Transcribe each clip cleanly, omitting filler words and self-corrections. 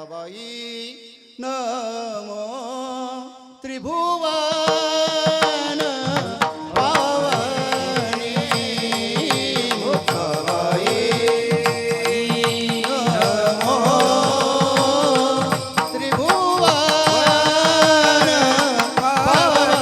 मुक्ताबाई नमो त्रिभुवन पावनी मुक्ताबाई नमो त्रिभुवन पावनी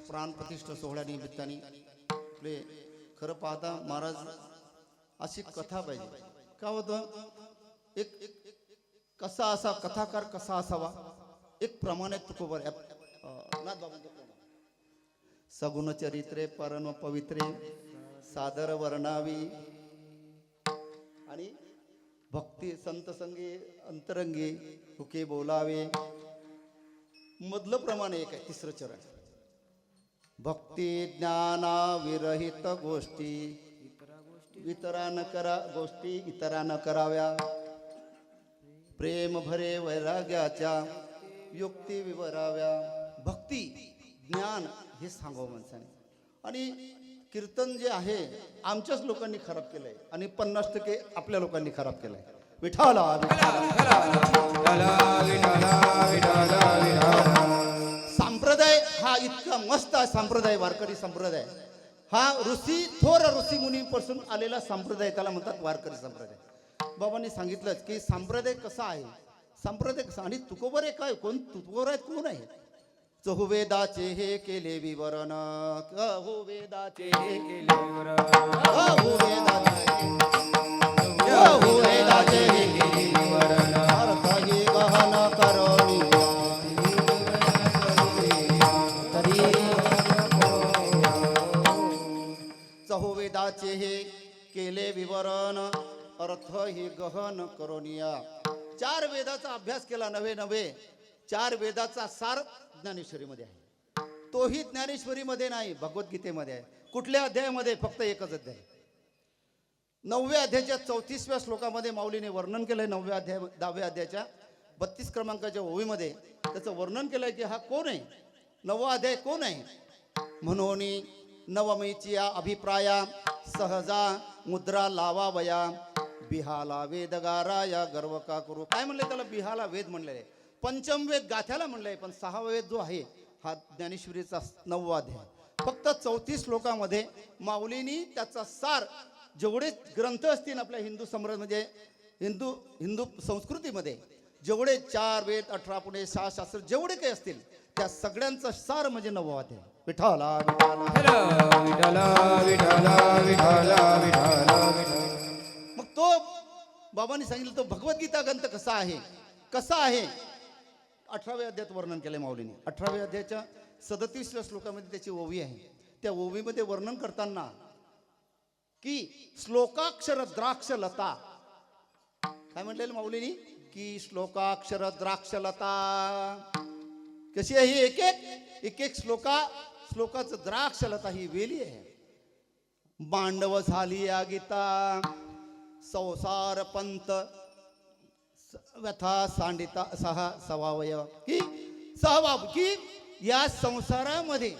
प्राणप्रतिष्ठा सोहळ्यानिमित्ताने आपले खरं पाहता महाराज अशी कथा पाहिजे का होतं एक कसा असा कथाकार कसा असावा एक प्रमाणे तुकोबर सगुण चरित्रे परम पवित्रे सादर वर्णावी आणि भक्ती संत संगी अंतरंगी तुके बोलावे मधलं प्रमाणे एक आहे तिसरं चरण भक्ती ज्ञाना विरहित गोष्टी इतरान करा गोष्टी इतरान कराव्या प्रेम भरे वैराग्याच्या युक्ती विवराव्या भक्ती ज्ञान हे सांगावं माणसाने आणि कीर्तन जे आहे आमच्याच लोकांनी खराब केलंय आणि 50% आपल्या लोकांनी खराब केलंय विठाला संप्रदाय हा इतका मस्त आहे संप्रदाय वारकरी संप्रदाय हा थोर ऋषी मुनीपासून आलेला संप्रदाय त्याला म्हणतात वारकरी संप्रदाय बाबांनी सांगितलंच की संप्रदाय कसा आहे संप्रदाय कसा आणि तुकोबर काय कोण तुकोबर आहे कोण आहे चहुवेदाचे हे केले विवरण चहुवेदाचे हे केले विवरण चहुवेदाचे हे केले विवरण अर्थ हे गहन करोनी चहुवेदाचे हे केले विवरण अर्थ ही गहन करोनिया. 4 वेदाचा अभ्यास केला नव्हे 4 वेदाचा सार ज्ञानेश्वरीमध्ये आहे. तोही ज्ञानेश्वरीमध्ये नाही, भगवद्गीतेमध्ये आहे. कुठल्या अध्यायामध्ये? फक्त एकच अध्याय. 9व्या अध्यायाच्या 34व्या श्लोकामध्ये माऊलीने वर्णन केलंय. 10व्या अध्यायाच्या 32 क्रमांकाच्या ओवीमध्ये त्याचं वर्णन केलंय की हा कोण आहे, 9वा अध्याय कोण आहे. म्हणून नवमीची अभिप्राया सहजा मुद्रा लावावया बिहाला वेदगारा या गर्व का करू. काय म्हणले त्याला? बिहाला वेद म्हणलेले. पंचमवेद गाथ्याला म्हणलंय, पण 6वा वेद जो आहे हा ज्ञानेश्वरीचा 9वा अध्याय. फक्त 34 श्लोकामध्ये माऊलीनी त्याचा सार, जेवढे ग्रंथ असतील आपल्या हिंदू संप्रदाय म्हणजे हिंदू संस्कृतीमध्ये जेवढे 4 वेद 18 पुणे 6 शास्त्र जेवढे काही असतील त्या सगळ्यांचा सार म्हणजे 9वा अध्याय. विठ्ठला मग तो बाबांनी सांगितलं तो भगवद्गीता ग्रंथ कसा आहे 18व्या अध्यायात वर्णन केलंय माऊलीने. 18व्या अध्यायाच्या 37व्या श्लोकामध्ये त्याची ओवी आहे. त्या ओवीमध्ये वर्णन करताना की श्लोकाक्षर द्राक्ष लता, काय म्हटलेलं माऊलीनी? की श्लोकाक्षर द्राक्ष लता कशी आहे ही? एक एक श्लोकाचं द्राक्ष लता ही वेली आहे. मांडव झाली या गीता संसार पंत व्यथा सांडिता सहावय की सहभाव की या संसारामध्ये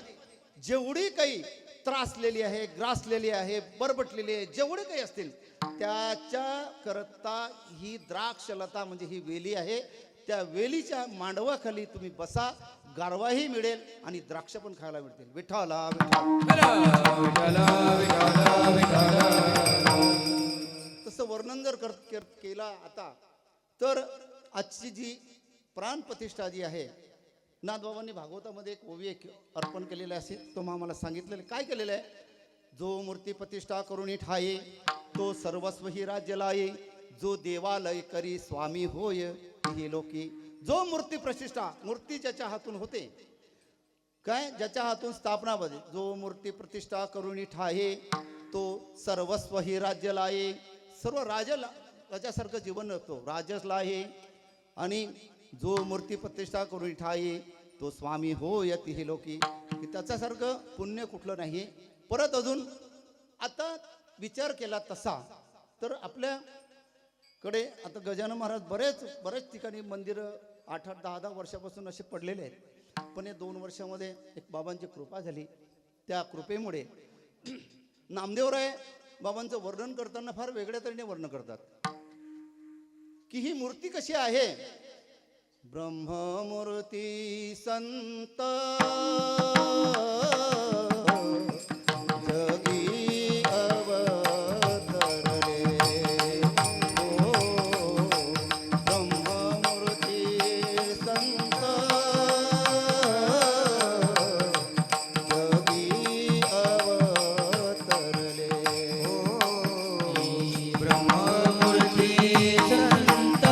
जेवढी काही त्रासलेली आहे, ग्रासलेली आहे, बरबटलेली आहे, जेवढे काही असतील त्याच्या करता ही द्राक्षलता म्हणजे ही वेली आहे. त्या वेलीच्या मांडवाखाली तुम्ही बसा, गारवाही मिळेल आणि द्राक्ष पण खायला मिळतील. विठ्ठला तसं वर्णन जर केला आता तर आजची जी प्राणप्रतिष्ठा जी आहे, नाथबाबांनी भागवतामध्ये एक ओवी अर्पण केलेलं असेल, तो आम्हाला सांगितलेलं काय केलेलं आहे? जो मूर्ती प्रतिष्ठा करून ठाये तो सर्वस्व ही राज्य लाये, जो देवालय करी स्वामी होय हे लोकी. जो मूर्ती प्रतिष्ठा, मूर्ती ज्याच्या हातून होते, काय ज्याच्या हातून स्थापना बदे, जो मूर्ती प्रतिष्ठा करून ठाये तो सर्वस्व ही राज्य लाये. सर्व राजासारखं जीवन असतो, राजस लाये. आणि जो मूर्ती प्रतिष्ठा करून ठाये तो स्वामी हो यती हे लोकी. की त्याच्यासारखं पुण्य कुठलं नाही. परत अजून आता विचार केला तसा तर आपल्याकडे आता गजानन महाराज बरेच ठिकाणी मंदिरं 8-8, 10-10 वर्षापासून असे पडलेले आहेत. पण या 2 वर्षामध्ये एक बाबांची कृपा झाली. त्या कृपेमुळे नामदेवराय बाबांचं वर्णन करताना फार वेगळ्या तऱ्हेने वर्णन करतात की ही मूर्ती कशी आहे. ब्रह्ममूर्ती संत जगी अवतरले, ओ ब्रह्ममूर्ती संत जगी अवतरले, ओ ब्रह्ममूर्ती संत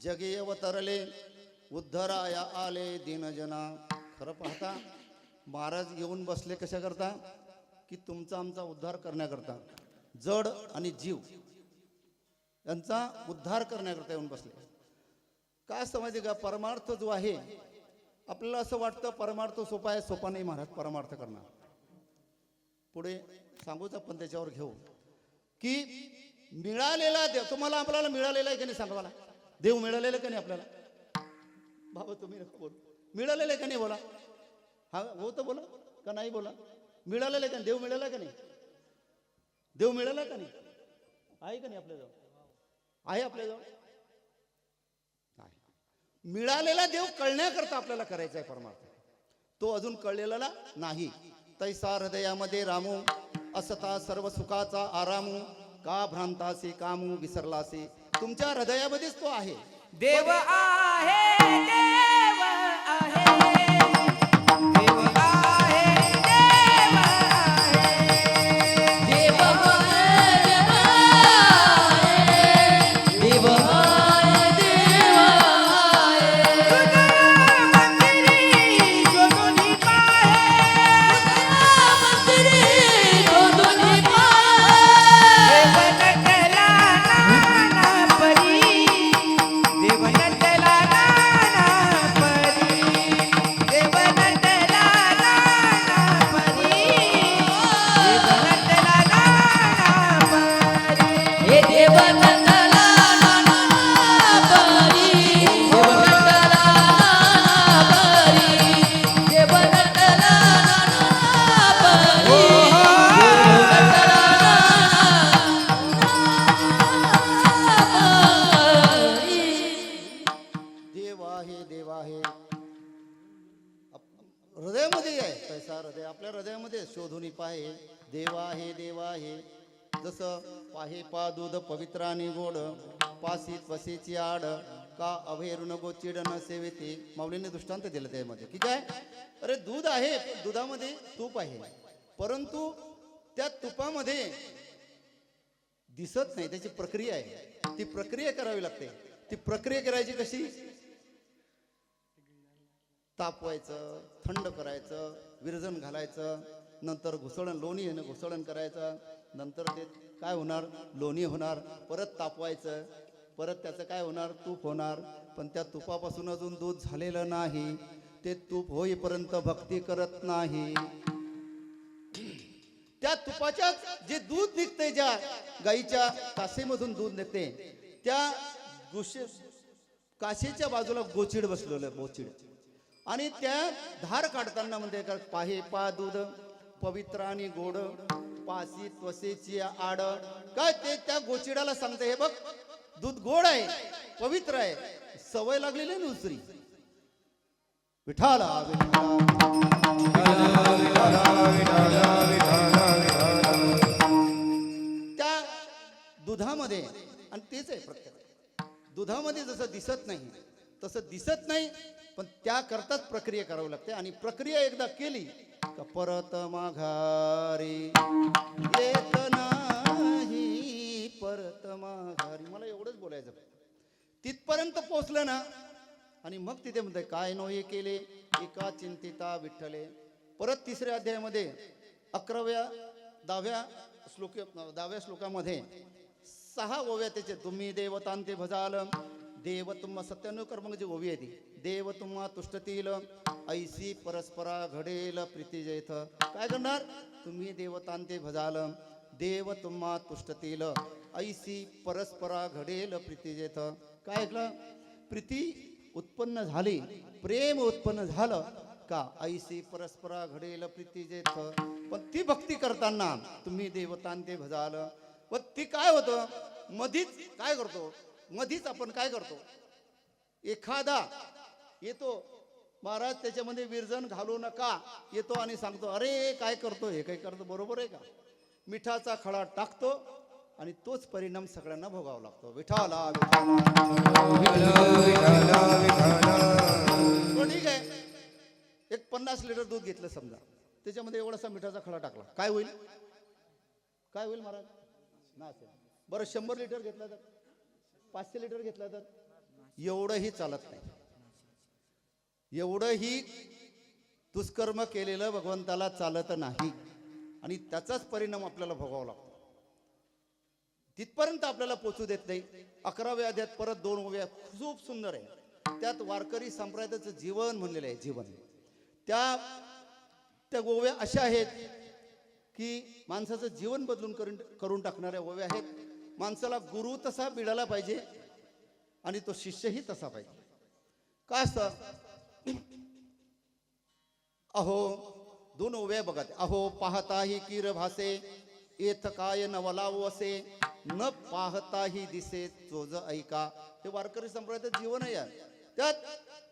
जगे अवतरले उद्धराया आले दीनजना. खरं पाहता महाराज येऊन बसले कशा करता की तुमचा आमचा उद्धार करण्याकरता, जड आणि जीव यांचा उद्धार करण्याकरता येऊन बसले. काय समजते का, परमार्थ जो आहे आपल्याला असं वाटतं परमार्थ सोपा आहे, सोपा नाही महाराज परमार्थ करणार. पुढे सांगूच आपण त्याच्यावर घेऊ की मिळालेला देव तुम्हाला आपल्याला मिळालेला आहे की नाही सांगा मला. देव मिळालेला का नाही आपल्याला? बाबा तुम्ही नको बोल, मिळालेलं आहे का नाही बोला. हा हो तर बोला का नाही बोला. मिळालेलं आहे का? देव मिळाला का नाही? देव मिळाला का नाही? आहे का नाही आपल्याजवळ? आहे आपल्याजवळ? मिळालेला देव कळण्याकरता आपल्याला करायचा आहे परमार्थ. तो अजून कळलेला नाही. तैसा हृदयामध्ये रामू असता सर्व सुखाचा आरामू. का भ्रांतासी कामू विसरलासी. तुमच्या हृदयामध्येच तो आहे. देव आहे, देव आहे, देव आहे, देव आहे, देव आहे, देव आहे, देव आहे. मंदिरी शोधूनी पाहे, मंदिरी शोधूनी पाहे. देव नटला नाना परी, देव नटला नाना परी, देव नटला नाना परी, देव नटला नाना परी. हे देव नटला नाना परी, देव नटला नाना परी, देव नटला नाना परी, देव नटला नाना परी. देव आहे, देव आहे हृदयामध्ये आहे. तैसा हृदय आपल्या हृदयामध्ये शोधून पाहे. देव आहे, देव आहे. जसं पाहे पा दूध पवित्र आणि गोड, पासीत वसेची आड, का अभेरुन गोचिड न सेवेते. माऊलीने दृष्टांत दिलं त्यामध्ये की काय, अरे दूध आहे, दुधामध्ये तूप आहे, परंतु त्या तुपामध्ये दिसत नाही, त्याची प्रक्रिया आहे. ती प्रक्रिया करावी लागते. ती प्रक्रिया करायची कशी, तापवायचं, थंड करायचं, विरजण घालायचं, नंतर घुसळण लोणी येणं घुसळण करायचं, नंतर ते काय होणार, लोणी होणार, परत तापवायचं, परत त्याचं काय होणार, तूप होणार. पण त्या तुपापासून अजून दूध झालेलं नाही. ते तूप होईपर्यंत भक्ती करत नाही. त्या तुपाच्या जे दूध निघते, ज्या गाईच्या कासेमधून दूध निघते, त्या काशीच्या बाजूला गोचिड बसलेलं, गोचिड. आणि त्या धार काढताना म्हणते का, पाहे पा दूध पवित्र आणि गोड, पासी त्वसेची आड. काय ते त्या गोचिडाला सांगते, हे बघ दूध गोड आहे, पवित्र आहे, सवय लागलेली आहे दुसरी. विठाला त्या दुधामध्ये, आणि तेच आहे प्रत्येक दुधामध्ये जसं दिसत नाही तसं दिसत नाही, पण त्याकरताच प्रक्रिया करावी लागते. आणि प्रक्रिया एकदा केली का परत माघारी येत नाही, परत माघारी. मला एवढंच बोलायचं, तिथपर्यंत पोहोचलं ना, आणि मग तिथे म्हणते काय नोहे केले एका चिंतिता विठ्ठले. परत तिसऱ्या अध्यायामध्ये 11व्या 10व्या श्लोकामध्ये 6 ओव्या त्याचे. तुम्ही देवतांते भजाल, देव तुम्हा सत्यान्नव कर्म जी ओवी आहे ती. देव तुम्हा तुष्टतील, ऐसी परस्परा घडेल प्रीती जेथ. काय करणार, तुम्ही देवतांते भजाल, देव तुम्हा तुष्टतील, ऐसी परस्परा घडेल प्रीती जेथ. काय ऐकलं, प्रीती उत्पन्न झाली, प्रेम उत्पन्न झालं का, ऐसी परस्परा घडेल प्रीती जेथ. पण ती भक्ती करताना तुम्ही देवतांते भजाल, व ती काय होतं, मधीच काय करतो, मधीच आपण काय करतो, एखादा येतो महाराज त्याच्यामध्ये विरजण घालू नका, येतो आणि सांगतो अरे काय करतो, हे काय करतो, बरोबर आहे का. मिठाचा खडा टाकतो आणि तोच परिणाम सगळ्यांना भोगावा लागतो. विठाला ठीक आहे. एक 50 लिटर दूध घेतलं समजा, त्याच्यामध्ये एवढासा मिठाचा खडा टाकला, काय होईल, काय होईल महाराज, ना असेल. बरं 100 लिटर घेतला तर, 500 लिटर घेतला तर, एवढंही चालत नाही, एवढंही दुष्कर्म केलेलं भगवंताला चालत नाही आणि त्याचाच परिणाम आपल्याला भोगावा लागतो. तिथपर्यंत आपल्याला पोचू देत नाही. 11व्या अध्यायात परत 2 ओव्या खूप सुंदर आहे. त्यात वारकरी संप्रदायाचं जीवन म्हणलेलं आहे. जीवन त्या ओव्या अशा आहेत की माणसाचं जीवन बदलून करून टाकणाऱ्या ओव्या आहेत. माणसाला गुरु तसा मिळाला पाहिजे आणि तो शिष्यही तसा पाहिजे. काय असतं? अहो 2 ओव्या बघा. अहो पाहताही किर भासे, येथ काय नवलाव असे, न पाहताही दिसे चोज ऐका. हे वारकरी संप्रदायाचं जीवन आहे यार. त्यात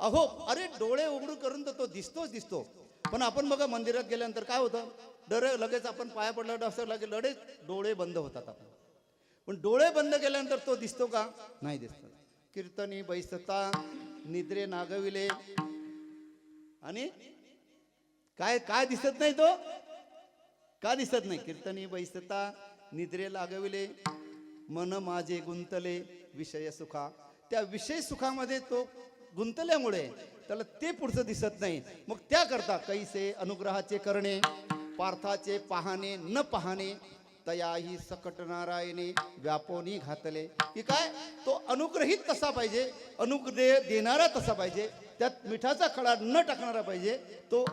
अहो अरे डोळे उघडून करून तर तो दिसतो. पण आपण बघा मंदिरात गेल्यानंतर काय होतं, लगेच आपण पाया पडला असं लगेच डोळे बंद होतात आपण. पण डोळे बंद केल्यानंतर तो दिसतो का? नाही दिसत. कीर्तनी बैसता निद्रे नागविले आणि काय दिसत नाही तो? का दिसत नाही? कीर्तनी बैसता निद्रे लागविले, मन माझे गुंतले विषय सुखा. त्या विषय सुखामध्ये तो गुंतल्यामुळे त्याला ते पुढचं दिसत नाही. मग त्याकरता कैसे अनुग्रहाचे करणे, पार्थाचे पाहणे न पाहणे, तयाही सकट नारायणे व्यापोनी घातले. की काय? तो अनुग्रहित तसा पाहिजे, अनुग्रह देणारा तसा पाहिजे, त्यात मिठाचा खडा न टाकणारा पाहिजे, तो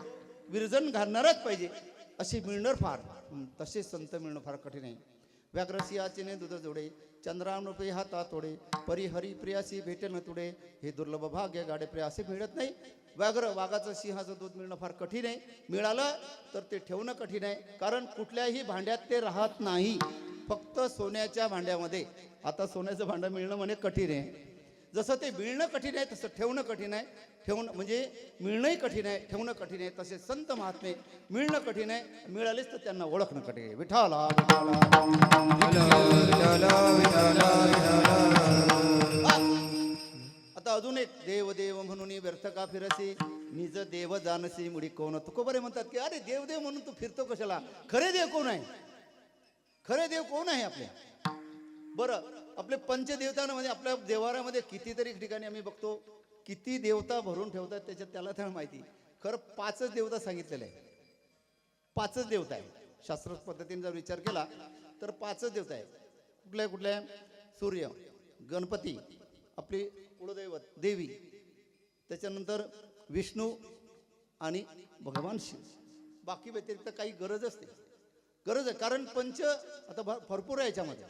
विरजन घालणाराच पाहिजे. अशी मिळणार फार, तसे संत मिळणं फार कठीण आहे. व्याघ्रसिंहाचे दूध जोडे, चंद्रानुपे हाता तोडे, परिहरी प्रियासी भेटे न तुडे, हे दुर्लभ भाग्य गाडे प्रिय. असे मिळत नाही. वाघाचं सिंहाचं दूध मिळणं फार कठीण आहे. मिळालं तर ते ठेवणं कठीण आहे, कारण कुठल्याही भांड्यात ते राहत नाही, फक्त सोन्याच्या भांड्यामध्ये. आता सोन्याचं भांडं मिळणं म्हणजे कठीण आहे. जसं ते मिळणं कठीण आहे तसं ठेवणं कठीण आहे. ठेवणं म्हणजे मिळणंही कठीण आहे, ठेवणं कठीण आहे. तसे संत महात्मे मिळणं कठीण आहे, मिळालेच तर त्यांना ओळखणं कठीण आहे. विठाला आता अजून एक, देव देव म्हणून व्यर्थ का फिरसी, निज देव जानसी मुडी कोण. तुकोबरे म्हणतात की अरे देव देव म्हणून तू फिरतो कशाला? खरे देव कोण आहे? खरे देव कोण आहे आपले? बरं, आपले पंचदेवतांमध्ये आपल्या देवारामध्ये कितीतरी ठिकाणी आम्ही बघतो किती देवता भरून ठेवतात. त्याच्यात त्याला तर माहिती. खरं 5च देवता सांगितलेले आहे. 5च देवता आहे. शास्त्र पद्धतीने जर विचार केला तर 5च देवता आहे. कुठल्या? सूर्य, गणपती, आपली कुलदैवत देवी, त्याच्यानंतर विष्णू आणि भगवान शिव. बाकी व्यतिरिक्त काही गरजच नाही. गरज आहे कारण पंच आता भरपूर आहे याच्यामध्ये.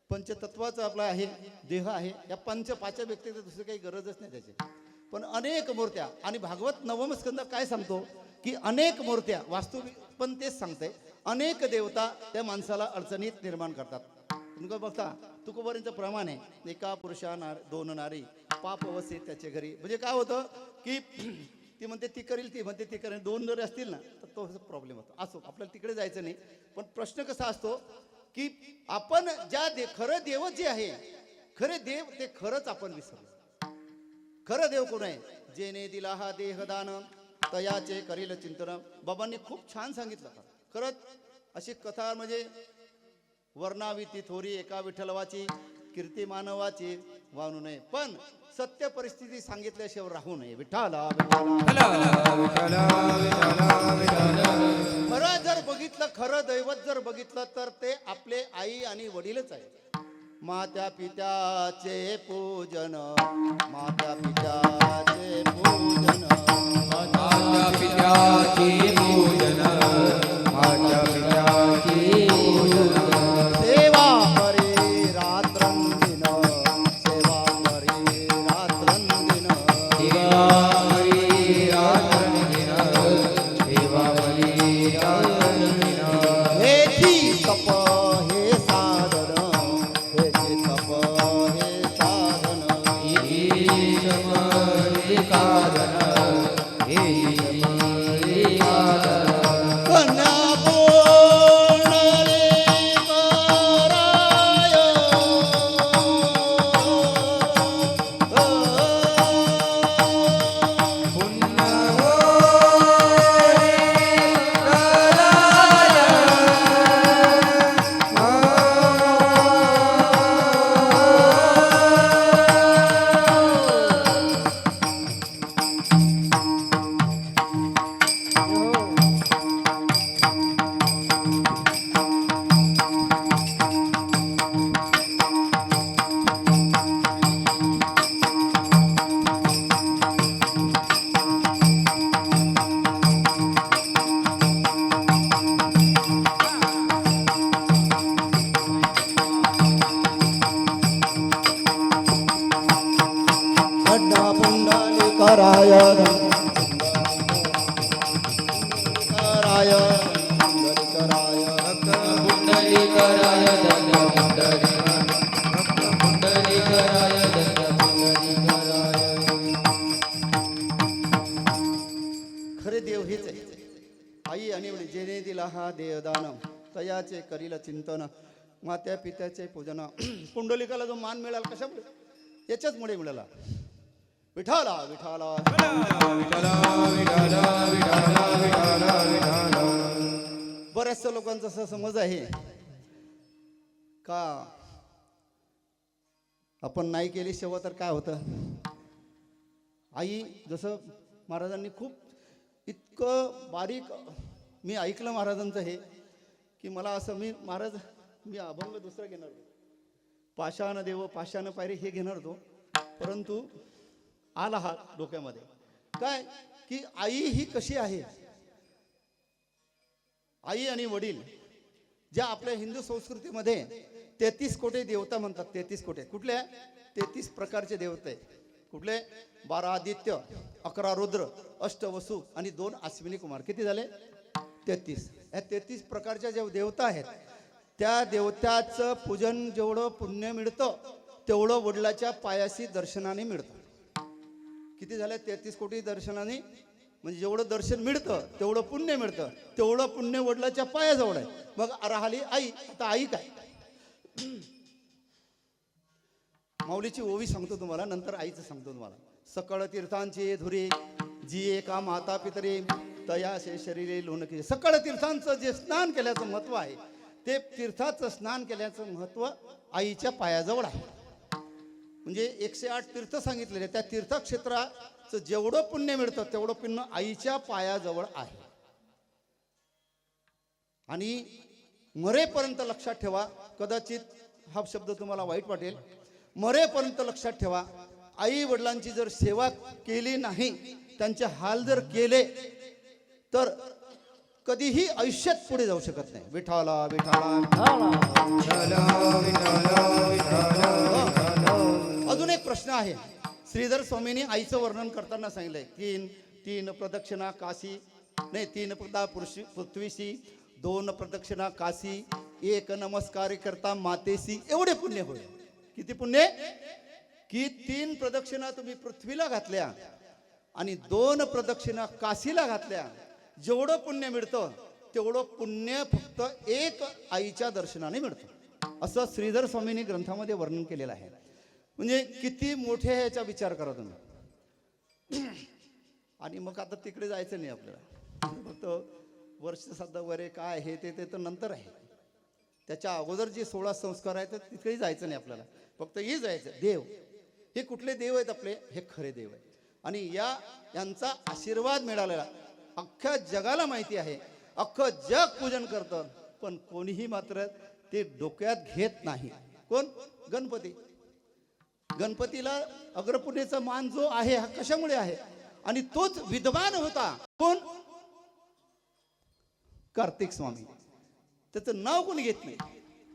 पंचतत्वाचं आपला आहे, देह आहे. या 5 व्यक्तीचं दुसरी काही गरजच नाही त्याची. पण अनेक मूर्त्या, आणि भागवत 9व स्कंद काय सांगतो की अनेक मूर्त्या, वास्तविक पण तेच सांगते, अनेक देवता त्या माणसाला अडचणीत निर्माण करतात. तुमचं बघता तुकोबारींचं प्रमाण आहे, एका पुरुषा 2 नारी पाप वसे त्याच्या घरी. म्हणजे काय होतं की ती म्हणते ती करील, ती म्हणते ती करेल. 2 जर असतील ना तर तो प्रॉब्लेम होतो. असो, आपल्याला तिकडे जायचं नाही. पण प्रश्न कसा असतो की आपण खरं देव जे आहे, खरे देव ते खरंच आपण विसरलो. खरं देव कोण आहे? जेने दिला हा देहदान, तयाचे करील चिंतन. बाबांनी खूप छान सांगितलं. खरंच अशी कथा म्हणजे वर्णावी ती थोरी, एका विठ्ठलवाची कीर्ती मानवाची वाहू नये, पण सत्य परिस्थिती सांगितल्याशिवाय राहू नये. विठ्ठला खरं जर बघितलं, खरं दैवत जर बघितलं तर ते आपले आई आणि वडीलच आहे. माता पित्याचे पूजन, माता पित्याचे पूजन, माता पित्याचे पूजन, माता पित्याचे पूजन. सेवा करे रात्रंदिन, सेवा करे रात्रंदिन, सेवा करे रात्रंदिन, सेवा करे रात्रंदिन. हेची तप हे साधन, हेची तप हे साधन, हे समरे साधन, हे समरे साधन. कन्या पूर्ण रे कराय, पुन्हा रे कराय, कराय कराय कराय पुंडलीकराय दंड पुंडलीकराय दंड पुंडलीकराय. खरे देव हेच आहे. आई आणि वडील जेणे दिला हा देवदान, तयाचे करील चिंतन, मात्या पित्याचे पूजन. पुंडलिकाला जो मान मिळाला कशामुळे? याच्याचमुळे मिळाला. विठाला विठाला बऱ्याचशा लोकांचा असा समज आहे का आपण नाही केली सेवा तर काय होतं. आई जसं महाराजांनी खूप इतकं बारीक मी ऐकलं महाराजांचं हे की मला असं मी अभंग दुसरा घेणार होतो, पाषाण देव पाषाण पायरी हे घेणार होतो, परंतु आला हा डोक्यामध्ये काय की आई ही कशी आहे. आई आणि वडील ज्या आपल्या हिंदू संस्कृतीमध्ये 33 कोटी देवता म्हणतात. 33 कोटी कुठल्या? 33 प्रकारचे देवते. कुठले? 12 आदित्य, 11 रुद्र, 8 वसु आणि 2 अश्विनी कुमार. किती झाले? 33. या 33 प्रकारच्या ज्या देवता आहेत त्या देवताचं पूजन जेवढं पुण्य मिळतं तेवढं वडिलाच्या पायाशी दर्शनाने मिळतं. किती झाले? 33 कोटी दर्शनाने. म्हणजे जेवढं दर्शन मिळतं तेवढं पुण्य मिळतं, तेवढं पुण्य वडिलाच्या पायाजवळ आहे. मग राहिली आई. आता आई काय? माऊलीची ओवी सांगतो तुम्हाला, नंतर आईचं सांगतो तुम्हाला. सकळ तीर्थांचे धुरे जी एका माता पितरे तयाशे शरीरे लोणके. सकळ तीर्थांचं जे स्नान केल्याचं महत्व आहे ते तीर्थाचं स्नान केल्याचं महत्व आईच्या पायाजवळ आहे. म्हणजे 108 तीर्थ सांगितलेले, त्या तीर्थक्षेत्राचं जेवढं पुण्य मिळतं तेवढं पुण्य आईच्या पायाजवळ आहे. आणि मरेपर्यंत लक्षात ठेवा, कदाचित हा शब्द तुम्हाला वाईट वाटेल, मरेपर्यंत लक्षात ठेवा, आई वडिलांची जर सेवा केली नाही, त्यांचे हाल जर केले तर कधीही आयुष्यात पुढे जाऊ शकत नाही. विठाला विठाला. अजून एक प्रश्न आहे. श्रीधर स्वामींनी आईचं वर्णन करताना सांगितलंय, तीन प्रदक्षिणा काशी नाही, 3 पृथ्वीशी, 2 प्रदक्षिणा काशी, 1 नमस्कार करता मातेशी. एवढे पुण्य होईल. किती पुण्य? की 3 प्रदक्षिणा तुम्ही पृथ्वीला घातल्या आणि 2 प्रदक्षिणा काशीला घातल्या. जेवढं पुण्य मिळतं तेवढं पुण्य फक्त 1 आईच्या दर्शनाने मिळतं, असं श्रीधर स्वामींनी ग्रंथामध्ये वर्णन केलेलं आहे. म्हणजे किती मोठे आहे याचा विचार करा तुम्ही. आणि मग आता तिकडे जायचं नाही आपल्याला, फक्त वर्ष श्राद्ध वगैरे काय आहे ते तर नंतर आहे. त्याच्या अगोदर जे 16 संस्कार आहेत तिकडेही जायचं नाही आपल्याला, फक्त हे जायचं. देव हे कुठले देव आहेत आपले? हे खरे देव आहेत. आणि यांचा आशीर्वाद मिळालेला अख्ख्या जगाला माहिती आहे. अख्खं जग पूजन करतं, पण कोणीही मात्र ते डोक्यात घेत नाही. कोण? गणपती. गणपतीला अग्रपूर्णेचा मान जो आहे हा कशामुळे आहे? आणि तोच विद्वान होता. कोण? कार्तिक स्वामी. त्याचं नाव कोणी घेत नाही.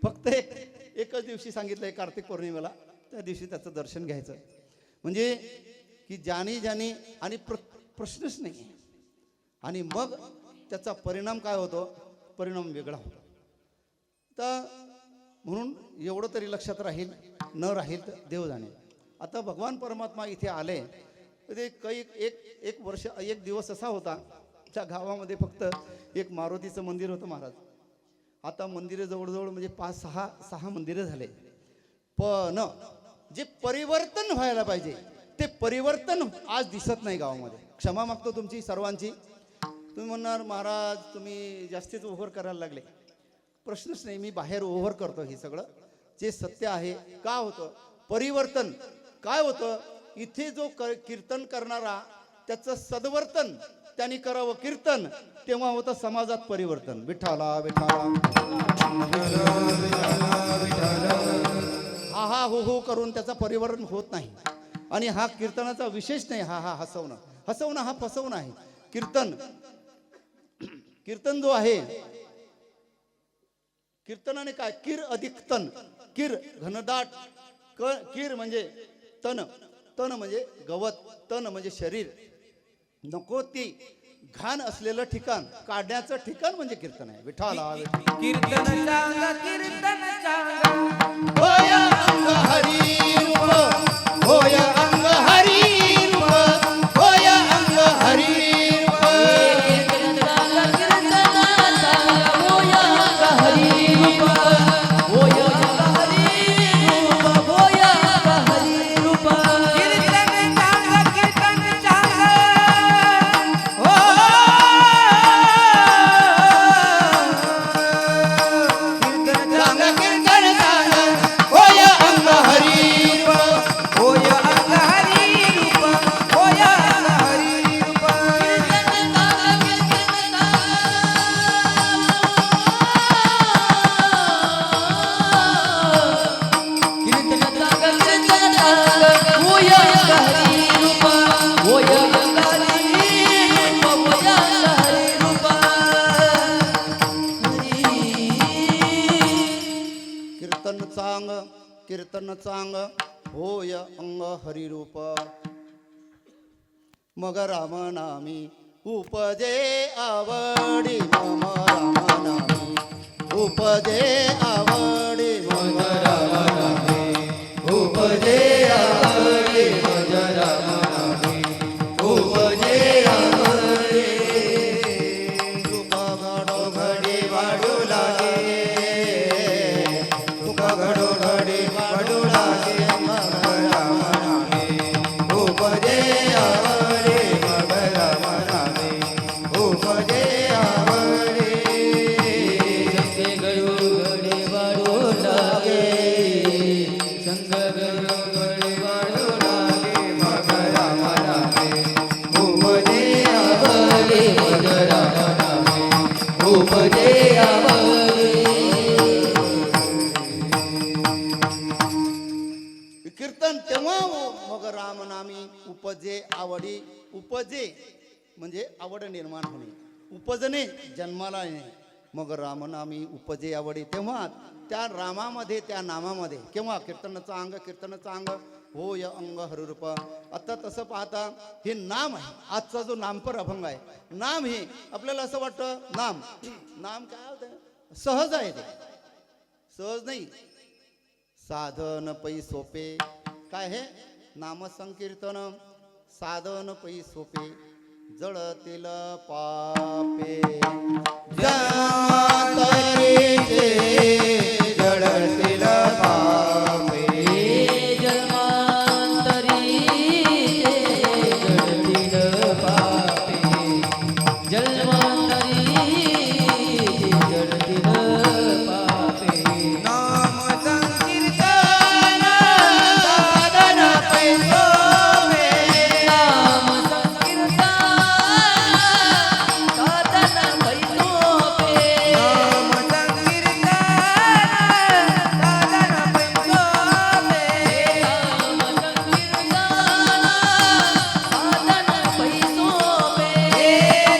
फक्त एकच दिवशी सांगितलंय कार्तिक पौर्णिमेला, त्या दिवशी त्याचं दर्शन घ्यायचं. म्हणजे की ज्यानी आणि प्रश्नच नाही. आणि मग त्याचा परिणाम काय होतो? परिणाम वेगळा होतो. तर म्हणून एवढं तरी लक्षात राहील, न राहील तर देव जाणे. आता भगवान परमात्मा इथे आले ते एक वर्ष एक दिवस असा होता, त्या गावामध्ये फक्त एक मारुतीचं मंदिर होतं महाराज. आता मंदिरं जवळजवळ म्हणजे 5-6 मंदिरं झाले. पण जे परिवर्तन व्हायला पाहिजे ते परिवर्तन आज दिसत नाही गावामध्ये. क्षमा मागतो तुमची सर्वांची. तुम्ही म्हणणार महाराज तुम्ही जास्तीच ओव्हर करायला लागले. प्रश्नच नाही, मी बाहेर ओव्हर करतो. हे सगळं जे सत्य आहे. का होतं परिवर्तन? काय होतं? इथे जो कीर्तन करणारा त्याचं सद्वर्तन त्यांनी करावं कीर्तन, तेव्हा होतं समाजात परिवर्तन. विठाला विठाला. हा हा हो हो करून त्याचा परिवर्तन होत नाही. आणि हा कीर्तनाचा विशेष नाही. हा हसवणं हा फसवणं आहे. कीर्तन जो आहे, कीर्तनाने काय? कीर अधिक तन. कीर घनदाट, कीर म्हणजे तन. तन म्हणजे गवत, तन म्हणजे शरीर, नको ती घाण असलेलं ठिकाण काढण्याचं ठिकाण म्हणजे कीर्तन आहे. विठाला कीर्तन सांगा कीर्तन सांगा होय अंग हरी रूप, होय अंग हरी रूप, होय अंग हरी रूप. कीर्तन सांगा कीर्तन सांगा होय अंग हरी रूप होय अंग हरी रूप होय अंग हरी रूप कीर्तन सांगा कीर्तन सांगा हो कीर्तन सांग कीर्तन सांग होय अंग हरी रूप, होय अंग हरी रूप होय अंग हरी रूप कीर्तन सांगा कीर्तन सांगा कीर्तन सांगा होय अंग हरी रूप होय अंग हरी रूप होय अंग हरी रूप कीर्तन चांग, कीर्तन चांग होय अंग हरिरूप. मग राम नामी उपजे आवडी मम राम नामी उपजे आवडी मम राम नामी उपजे आवडी मम राम नामी उपजे आवडी. तुका घडो घडी वाढू लागे, तुका घडो घडी वाढू लागे मग राम नामी उपजे आवडी मग राम नामी उपजे आवडी. संगे गळू गळे वाढू लागे संग गळू गळे वाढू लागे मग राम नामे उपजे आवडे मग राम नामे उपजे आवडे कीर्तन तेव्हा मग राम नामी उपजे आवडी. उपजे म्हणजे आवड निर्माण होणे, उपजणे जन्माला येणे. मग रामनामी उपजे आवडी, तेव्हा त्या रामामध्ये त्या नामामध्ये केव्हा कीर्तनाचं अंग, कीर्तनाचं अंग होय अंग हरिरूप. आता तसं पाहता हे नाम आहे, आजचा जो नामपर अभंग आहे, नाम हे आपल्याला असं वाटतं नाम नाम काय होतं, सहज आहे ते, सहज नाही. साधन पै सोपे काय हे नाम संकीर्तन, साधन पै सोपे जळतील पापे जन्मांतरीचे जळतील पापे जन्मांतरी जडतील पापे जन्मांतरी जडतील पापे नाम संकीर्तन साधन पै सोपे नाम संकीर्तन साधन पैसोपे नाम संकीर्तन साधन पैसोपे नाम संकीर्तन साधन पैसोपे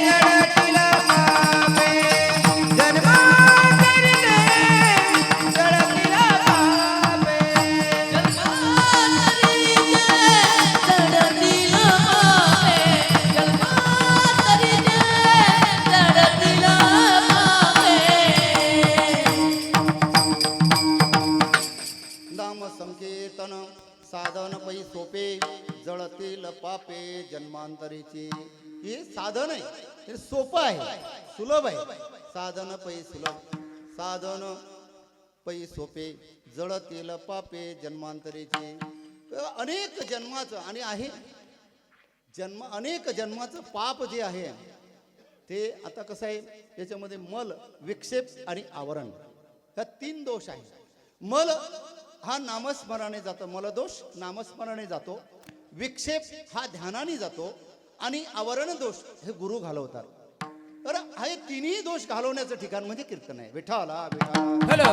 जडतील पापे जन्मांतरी जडतील पापे जन्मांतरी जडतील पापे जन्मांतरी जडतील पापे नाम संकीर्तन साधन पै सोपे जळतील पापे जन्मांतरीची. हे साधन आहे, हे सोपं आहे, सुलभ आहे. साधन पै सुलभ, साधन पै सोपे जळतील पापे जन्मांतरीची. अनेक जन्माचं आणि आहे जन्म, अनेक जन्माचं पाप जे आहे ते आता कसं आहे, याच्यामध्ये मल, विक्षेप आणि आवरण ह्या 3 दोष आहेत. मल हा नामस्मरणाने जातो, मलदोष नामस्मरणाने जातो, विक्षेप हा ध्यानाने जातो आणि आवरण दोष हे गुरु घालवतात. तर हे तिन्ही दोष घालवण्याचं ठिकाण म्हणजे कीर्तन आहे. विठाला विठाला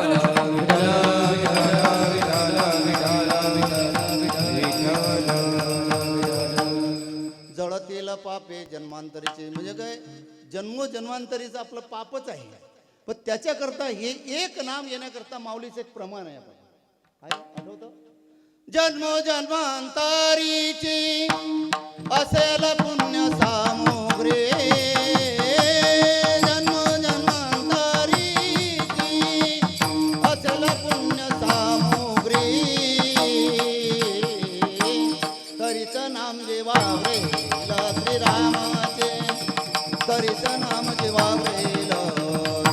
जळतील पापे जन्मांतरीचे म्हणजे काय, जन्मोजन्मांतरीचं आपलं पापच आहे. पण त्याच्याकरता हे एक नाम येण्याकरता माऊलीचं एक प्रमाण आहे. आपण काय आठवतं, जन्मोजन्मांतरीची असेल पुण्य सामुग्री जन्मोजन्मांतरीची असेल पुण्य सामुग्री तरीच नाम जेवावेल श्रीरामाचे तरीच नाम जेवावेल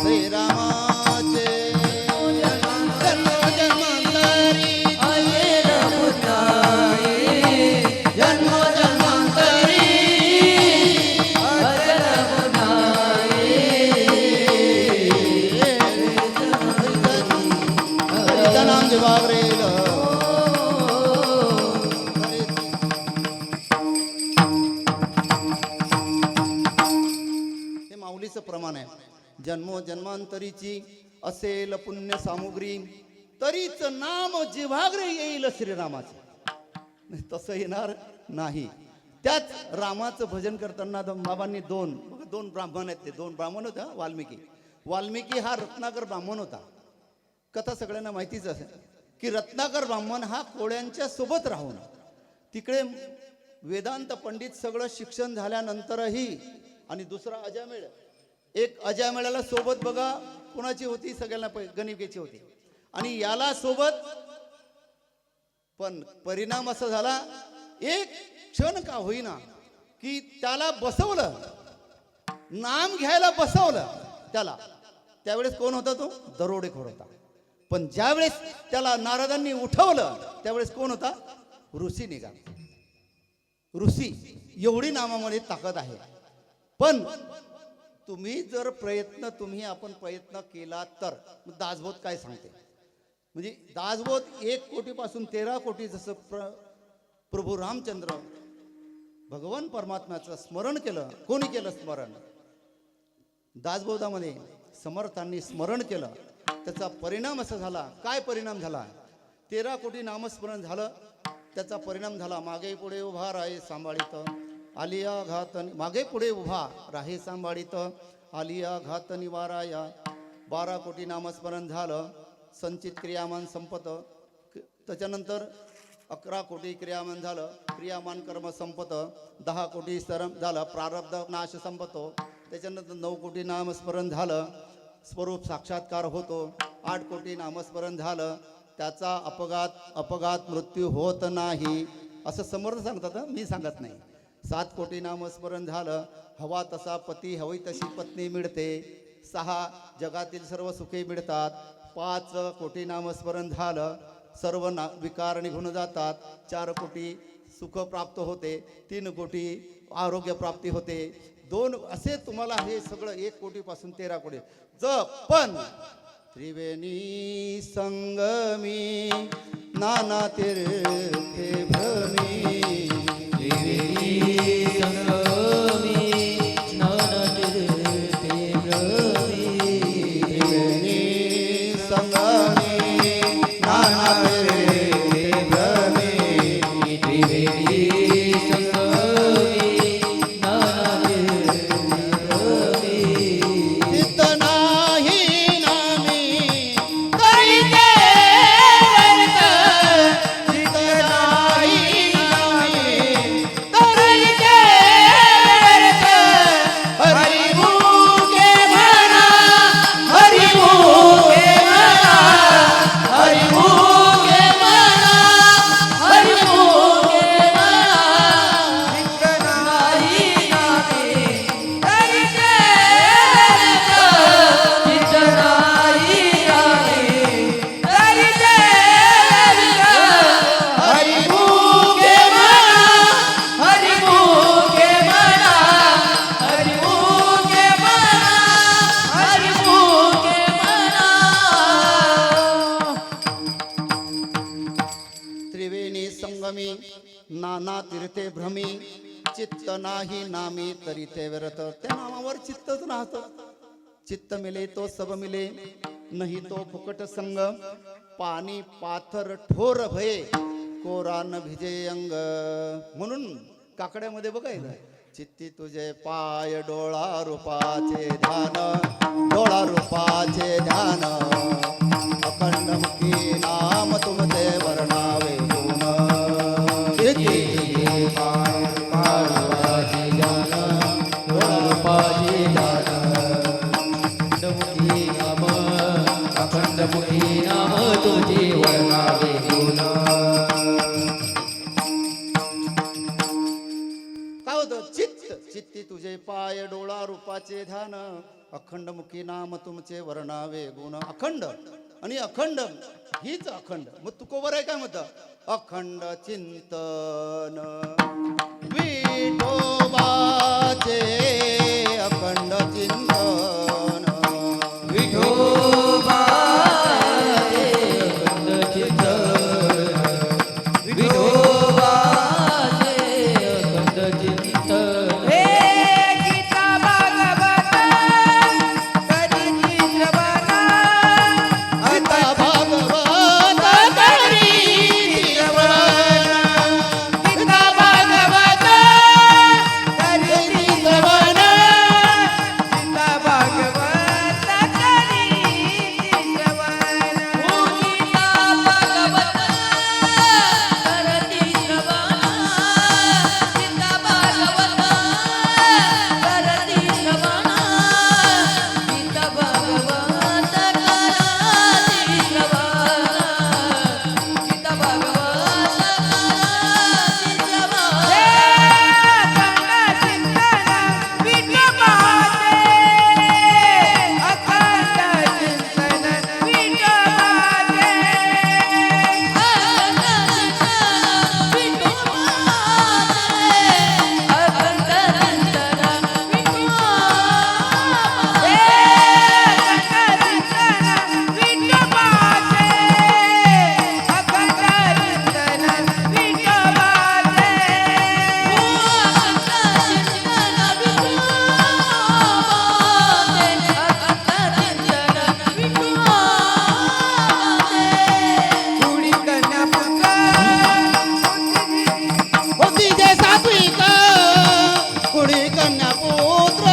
श्रीरामाचे जन्मोजन्मांतरी असेल पुण्याई जन्मोजन्मांतरी असेल पुण्याई हरिचं नाम जेवावेल हे माऊलीचं प्रमाण आहे. जन्मोजन्मांतरीची असेल पुण्य सामुग्री तरीच नाम जिव्हाग्रे येईल श्रीरामाचे. तसं येणार नाही. त्याच रामाचं भजन करताना बाबांनी दोन ब्राह्मण आहेत. ते दोन ब्राह्मण होता. वाल्मिकी हा रत्नाकर ब्राह्मण होता. कथा सगळ्यांना माहितीच असेल की रत्नाकर ब्राह्मण हा कोळ्यांच्या सोबत राहून तिकडे वेदांत पंडित सगळं शिक्षण झाल्यानंतरही आणि दुसरा अजामेळ एक अजामेळाला सोबत बघा कुणाची होती सगळ्यांना गणिकेची होती आणि याला सोबत पण परिणाम असा झाला एक क्षण का होईना की त्याला बसवलं नाम घ्यायला बसवलं त्याला. त्यावेळेस कोण होता तो दरोडेखोर होता. पण ज्यावेळेस त्याला नारदांनी उठवलं त्यावेळेस कोण होता ऋषी निघाला. ऋषी एवढी नामामध्ये ताकद आहे. पण तुम्ही जर आपण प्रयत्न केला तर दासबोध काय सांगते म्हणजे दासबोध 1 कोटीपासून 13 कोटी जसं प्रभू रामचंद्र भगवान परमात्म्याचं स्मरण केलं. कोणी केलं स्मरण दासबोधामध्ये समर्थांनी स्मरण केलं. त्याचा परिणाम असा झाला. काय परिणाम झाला 13 कोटी नामस्मरण झालं. त्याचा परिणाम झाला मागे पुढे उभा राहे सांभाळित आलिया घात मागे पुढे उभा राहे सांभाळित आलिया घात निवाराया. 12 कोटी नामस्मरण झालं. संचित क्रियामान संपत. त्याच्यानंतर 11 कोटी क्रियामान झालं. क्रियामान कर्म संपत. 10 कोटी सरम झालं. प्रारब्ध नाश संपतो. त्याच्यानंतर 9 कोटी नामस्मरण झालं. स्वरूप साक्षात्कार होतो. 8 कोटी नामस्मरण झालं. त्याचा अपघात मृत्यू होत नाही असं समर्थ सांगतात. मी सांगत नाही. 7 कोटी नामस्मरण झालं. हवा तसा पती हवी तशी पत्नी मिळते. 6 जगातील सर्व सुखे मिळतात. 5 कोटी नामस्मरण झालं. सर्व विकार निघून जातात. 4 कोटी सुख प्राप्त होते. 3 कोटी आरोग्य प्राप्ती होते. 2 असे तुम्हाला हे सगळं 1 कोटीपासून 13 कोटी पण त्रिवेणी संगमी नाना तीर्थे भ्रमी त्रिवेणी संगमी नाना तीर्थे भ्रमी त्रिवेणी संगमी नाना तीर्थे भ्रमी त्रिवेणी संगमी नाना तीर्थे भ्रमी चित्त नाही नामी करीते वर्त चित्त नाही नामी करीते वर्त हरी मुखे म्हणा हरी मुखे म्हणा हरी मुखे म्हणा हरी मुखे म्हणा नाही नामे करीते वर्त चित्त नाही नामे करीते वर्त हरी मुखे म्हणा हरी मुखे म्हणा हरी मुखे म्हणा हरी मुखे म्हणा त्रिवेणी संगमी नाना तीर्थे भ्रमी चित्त नाही नामी तरी ते व्यर्थ. त्या नामावर चित्तच राहतं. चित्त मिले तो सब मिले नाही तो फुकट संग. पाणी पाथर ठोर भये कोरा न भिजे अंग. म्हणून काकड्यामध्ये बघायचं चित्ती तुझे पाय डोळा रूपाचे ध्यान डोळा रूपाचे ध्यान अखंड मुखी नाम तुमचे वर्णावे गुण विनोद चित्त चित्ती तुझे पाय डोळा रूपाचे ध्यान अखंड मुखी नाम तुमचे वर्णावे गुण अखंड आणि अखंड हीच अखंड मग तुकोबर आहे काय म्हणतं अखंड चिंतन विठोबाचे अखंड चिंतन विठोबाचे अखंड चिंतन विठोबाचे अखंड चिंतन हे गीता भागवत करीती श्रवण गीता भागवत करीती श्रवण गीता भागवत करीती श्रवण गीता भागवत करीती श्रवण गीता भागवत करती श्रवण गीता भागवत करती श्रवण गीता भागवत करती श्रवण गीता होती जे सात्विक कुणी कन्या पुत्र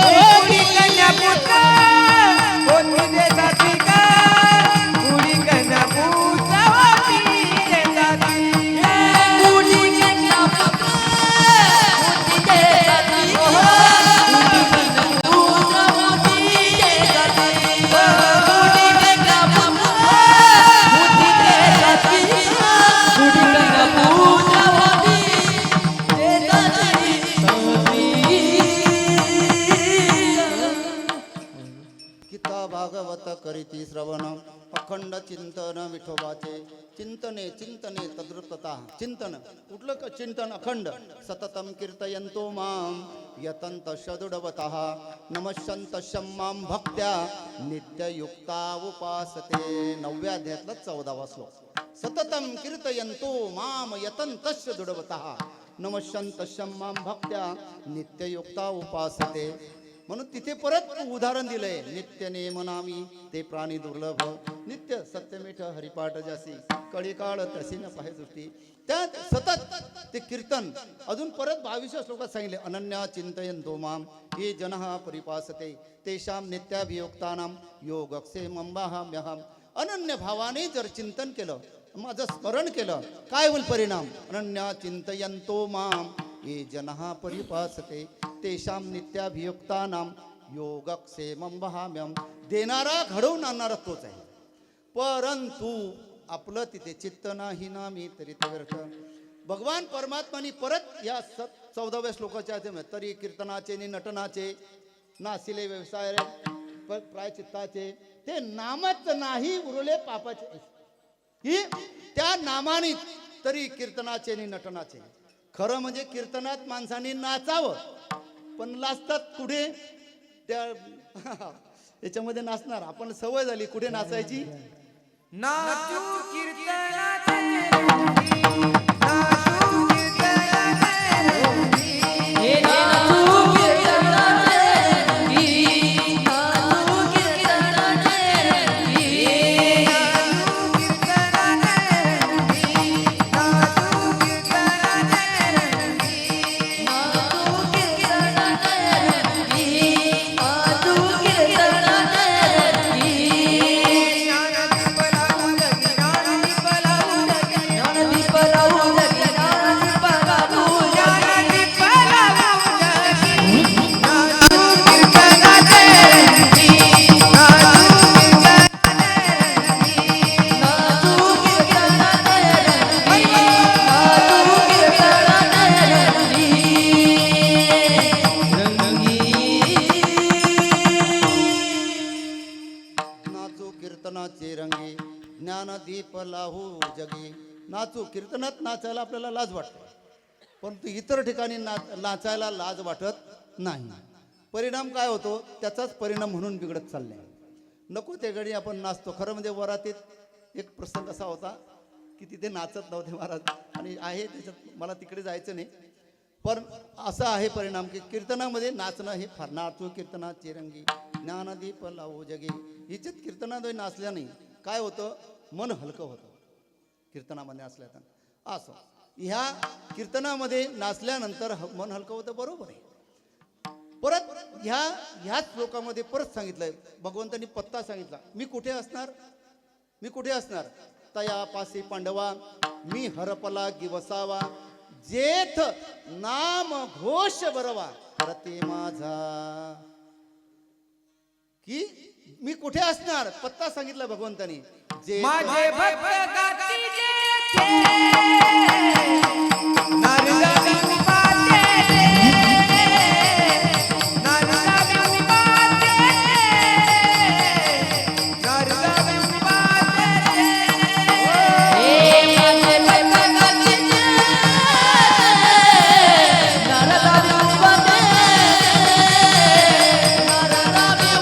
गीता भागवत करीती श्रवण अखंड चिंतन विठोबाचे चिंतने चिंतने तद्रुपता चिंतन कुठलं चिंतन अखंड सततम कीर्तयंतो माम यतंत शदुडवतः नमस्यंत शम्माम भक्त्या नित्ययुक्ता उपासते 9व्या अध्यायातला 14वा श्लोक सततम कीर्तयंतो माम यतंत शदुडवतः नमस्यंत शम्माम भक्त्या नित्ययुक्ता उपासते म्हणून तिथे परत उदाहरण दिलंय नित्य नेमनामी ते प्राणी दुर्लभ नित्य सत्यमीठ हरिपाठ जासी कळी काळ तशी न पाहे दृष्टी त्यात सतत ते कीर्तन अजून परत 22व्या श्लोकात सांगितले अनन्या चिंतयन्तो माम ये जनः परिपासते तेषां नित्याभियुक्तानां योगक्षेमंबाहम्यहम अनन्य भावाने जर चिंतन केलं माझं स्मरण केलं काय होईल परिणाम अनन्या चिंतयन्तो माम ये जनः परिपासते तेषां नित्याभियुक्तानां योगक्षेमं वहाम्यहं देणारा घडवून आणणारा तोच आहे परंतु आपलं तिथे चित्त नाही नामी तरी ते व्यर्थ भगवान परमात्मानी परत या 14व्या श्लोकाच्या तरी कीर्तनाचे नि नटनाचे नासिले व्यवसाय प्रायचित्ताचे ते नामच नाही उरले पापाचे ही त्या नामाने तरी कीर्तनाचे नि नटनाचे खरं म्हणजे कीर्तनात माणसांनी नाचावं पण लाजतात कुठे त्या याच्यामध्ये नाचणार आपण सवय झाली कुठे नाचायची नाचू कीर्तनाचे रंगी, नाचू कीर्तनाचे रंगी. हे नाचू कीर्तनाचे रंगी, नाचू कीर्तनाचे रंगी. नाचू कीर्तनाचे रंगी, नाचू कीर्तनाचे रंगी. नाचू कीर्तनाचे रंगी, नाचू कीर्तनाचे रंगी. ज्ञानदीप लावू लगी, ज्ञानदीप लावू लगी. ज्ञानदीप लावू पलाहू जगी. नाचू, कीर्तनात नाचायला आपल्याला लाज वाटते, परंतु इतर ठिकाणी नाचायला लाज वाटत नाही. परिणाम काय होतो त्याचाच परिणाम म्हणून बिघडत चालले. नको त्या घडी आपण नाचतो. खरं म्हणजे वरातीत एक प्रसंग असा होता की तिथे नाचत नव्हते महाराज, आणि आहे त्याच्यात मला तिकडे जायचं नाही, पण असा आहे परिणाम की कीर्तनामध्ये नाचणं हे फार. नाचू कीर्तना चिरंगी ज्ञानदीप लावू जगे. हिच्यात कीर्तनाद्वारे नाचल्याने काय होतं, मन हलकं होतं कीर्तनामध्ये असल्यानं. असं ह्या कीर्तनामध्ये नाचल्यानंतर मन हलकं होतं, बरोबर आहे. परत ह्याच श्लोकामध्ये परत सांगितलंय, भगवंतांनी पत्ता सांगितला. मी कुठे असणार, मी कुठे असणार. तया पासी पांडवा मी हरपला गिवसावा, जेथ नाम घोष बरवा करते माझा. की मी कुठे असणार, पत्ता सांगितला भगवंतानी. जे माझे भक्त गाती जेथे, नारदानी पाते ते, नारदानी पाते ते, नारदानी पाते ते. ए माझे भक्त गाती जे, नारदानी उभा ते, नारदानी उभा ते, नारदानी उभा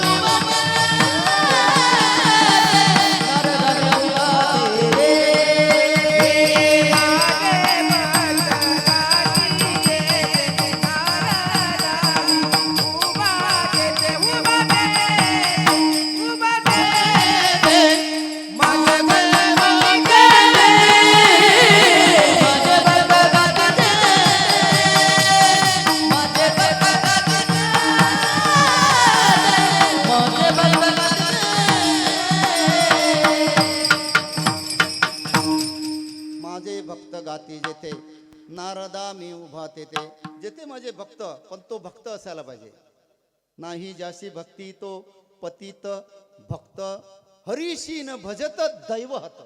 ते. माझे भक्त गाती जेथे, नारदा मी उभा तेथे. जेथे माझे भक्त, पण तो भक्त असायला पाहिजे. नाही ज्याशी भक्ती तो पतित भक्त, हरीशी न भजत दैवहत.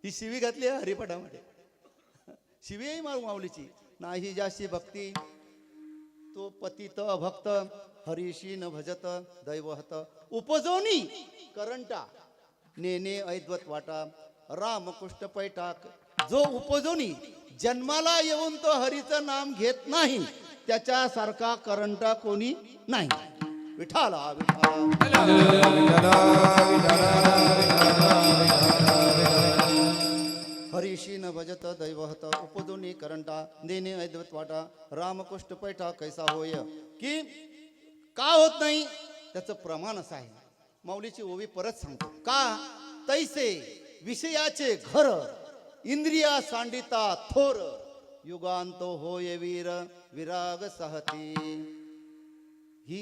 ही शिवी घातली आहे हरिपाठामध्ये, शिवी आहे माऊलीची. नाही ज्याशी भक्ती तो पतित भक्त, हरीशी न भजत दैवहत. उपजोनी करंटा नेने ऐद्वत वाटा, रामकृष्ण पैठाक. जो उपजोनी जन्माला येऊन तो हरीचं नाम घेत नाही, त्याच्यासारखा करंटा कोणी नाही. विठाला विठाला हरीशी न भजत दैवहत, उपजोनी करंटा नेने ऐद्वत वाटा, रामकृष्ण पैठा कैसा होय. की का होत नाही त्याचं प्रमाण असं आहे. माऊलीची ओवी परत सांगतो. का तैसे विषयाचे घर, इंद्रिया सांडिता थोर, युगांतो होय वीर विराग सहती. ही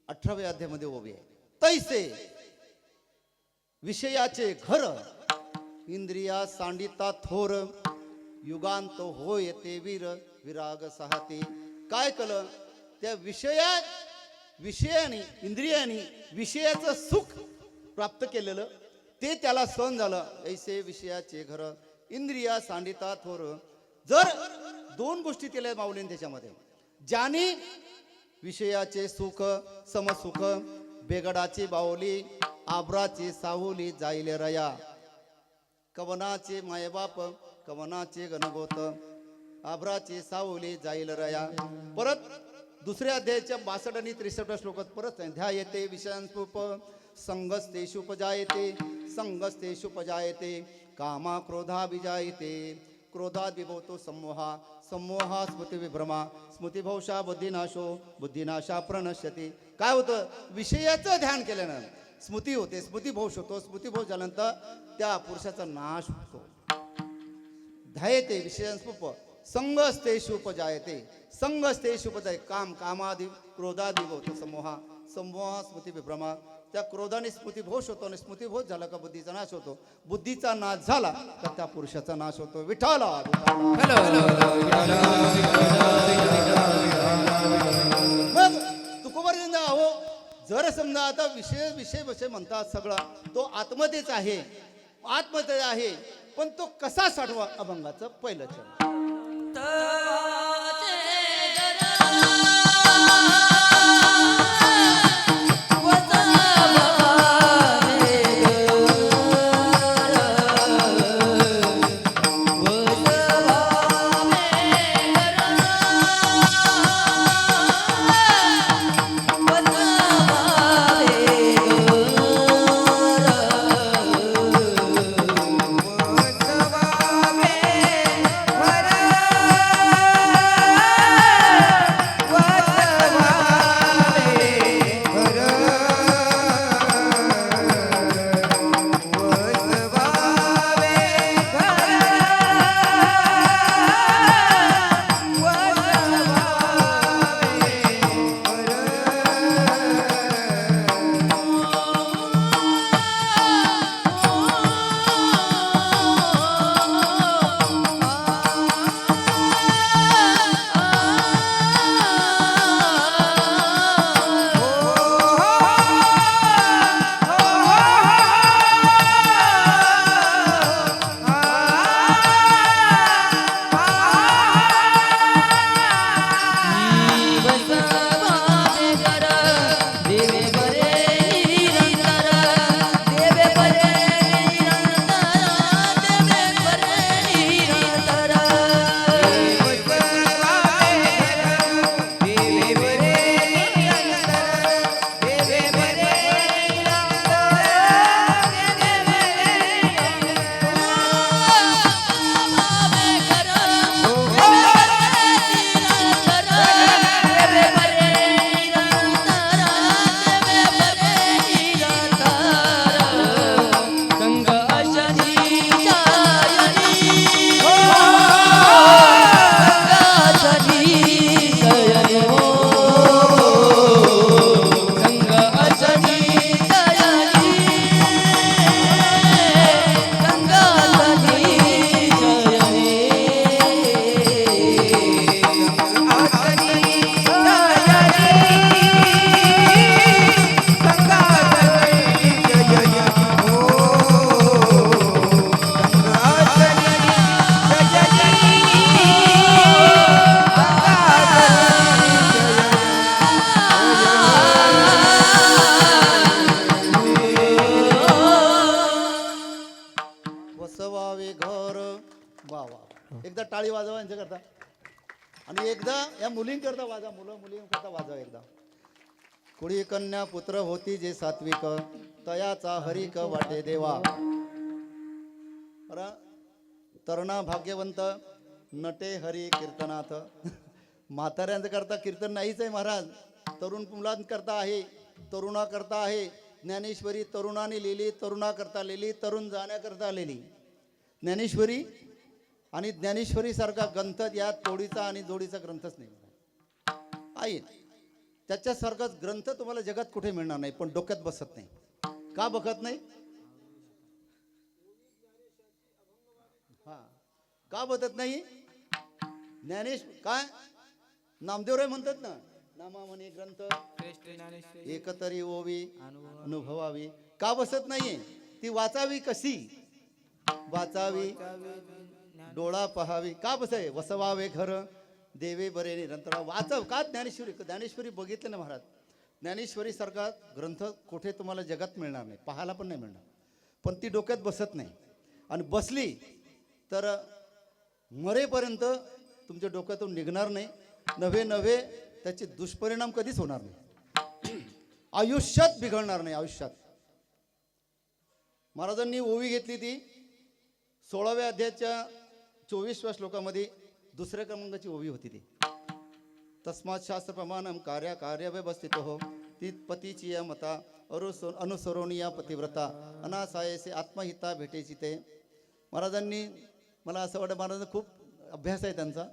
18व्या अध्यायामध्ये ओवी आहे. तैसे विषयाचे घर, इंद्रिया सांडिता थोर, युगांतो होय ते वीर विराग सहती. काय कलं त्या विषयाने इंद्रियाने विषयाचं सुख प्राप्त केलेलं ते त्याला सहन झालं. ऐसे विषयाचे घर, इंद्रिया सांडिता थोर. जर दोन गोष्टी केल्या माऊलीने त्याच्यामध्ये. ज्याने विषयाचे सुख समसुख, बेगडाची बावली आब्राची साहुली जाईल रया, कवनाचे मायबाप कवनाचे गणगोत, आब्राची साहुली जाईल रया. परत दुसऱ्या अध्यायाच्या 62 आणि 63 श्लोकात परत ध्यायते विषयांसूप, संगस्तेषुपजायते संगस्तेषुपजायते, कामा क्रोधा विजायते, क्रोधात विभवतो सम्मोहा, सम्मोहा स्मृती विभ्रमा, स्मृतिभवशा बुद्धिनाशो, बुद्धिनाशा प्रणश्यते. काय होतं, विषयाचं ध्यान केल्यानं स्मृती होते, स्मृतिभोष होतो, स्मृतिभोष झाल्यानंतर त्या पुरुषाचा नाश होतो. ध्यायते विषयांसूप, संगस्तेषुपजायते, संगस्तेषुपजाय, काम कामादि क्रोधादि होतो सम्मोहा, सम्मोहा स्मृती विभ्रमा. त्या क्रोधाने स्मृतिभोष होतो, आणि स्मृतिभोष झाला का बुद्धीचा नाश होतो. बुद्धीचा नाश झाला तर त्या पुरुषाचा नाश होतो. विठाला मग तुकोबाराजांना अहो, जर समजा आता विषय विषय विषय म्हणतात सगळा तो आत्मतेच आहे, आत्मते आहे, पण तो कसा साठवा. अभंगाचं पहिलं चरण. आणि एकदा या मुलींकरता वाजा, मुलींकरता वाजा एकदा. कुळी कन्या पुत्र होती जे सात्विक, तयाचा हरिक वाटे देवा. बरं, तरुणा भाग्यवंत नटे हरी कीर्तनाथ. म्हाताऱ्यांचं करता कीर्तन नाहीच आहे महाराज, तरुण मुलांकरता आहे, तरुणा करता आहे. ज्ञानेश्वरी तरुणाने लिहिली, तरुणा करता लिहिली, तरुण जाण्याकरता लिहिली ज्ञानेश्वरी. आणि ज्ञानेश्वरी सारखा ग्रंथ या तोडीचा आणि जोडीचा ग्रंथच नाही आहे. त्याच्यासारखाच ग्रंथ तुम्हाला जगात कुठे मिळणार नाही, पण डोक्यात बसत नाही. का बसत नाही? हा, का बसत नाही? ज्ञानेश काय नामदेवराय म्हणतात ना, नामा म्हणे ग्रंथ एकतरी ओवी अनुभवावी. का बसत नाहीये? ती वाचावी कशी? वाचावी डोळा पहावी. का बसाय? वसवावे घर देवे बरे निरंतर. वाचव का ज्ञानेश्वरी? ज्ञानेश्वरी बघितलं ना महाराज, ज्ञानेश्वरी सारखा ग्रंथ कुठे तुम्हाला जगात मिळणार नाही, पाहायला पण नाही मिळणार. पण ती डोक्यात बसत नाही, आणि बसली तर मरेपर्यंत तुमच्या डोक्यातून निघणार नाही. नव्हे नव्हे त्याचे दुष्परिणाम कधीच होणार नाही, आयुष्यात बिघडणार नाही आयुष्यात. महाराजांनी ओवी घेतली ती 16व्या अध्यायाच्या 24व्या श्लोकामध्ये दुसऱ्या क्रमांकाची ओवी होती ती. तस्मात शास्त्र प्रमाणम कार्य कार्य व्यवस्थित हो ती पतीची या मता अनुसरोनी या पतिव्रता अनासायसे आत्महिता भेटेची ते. महाराजांनी, मला असं वाटतं महाराजांचा खूप अभ्यास आहे त्यांचा,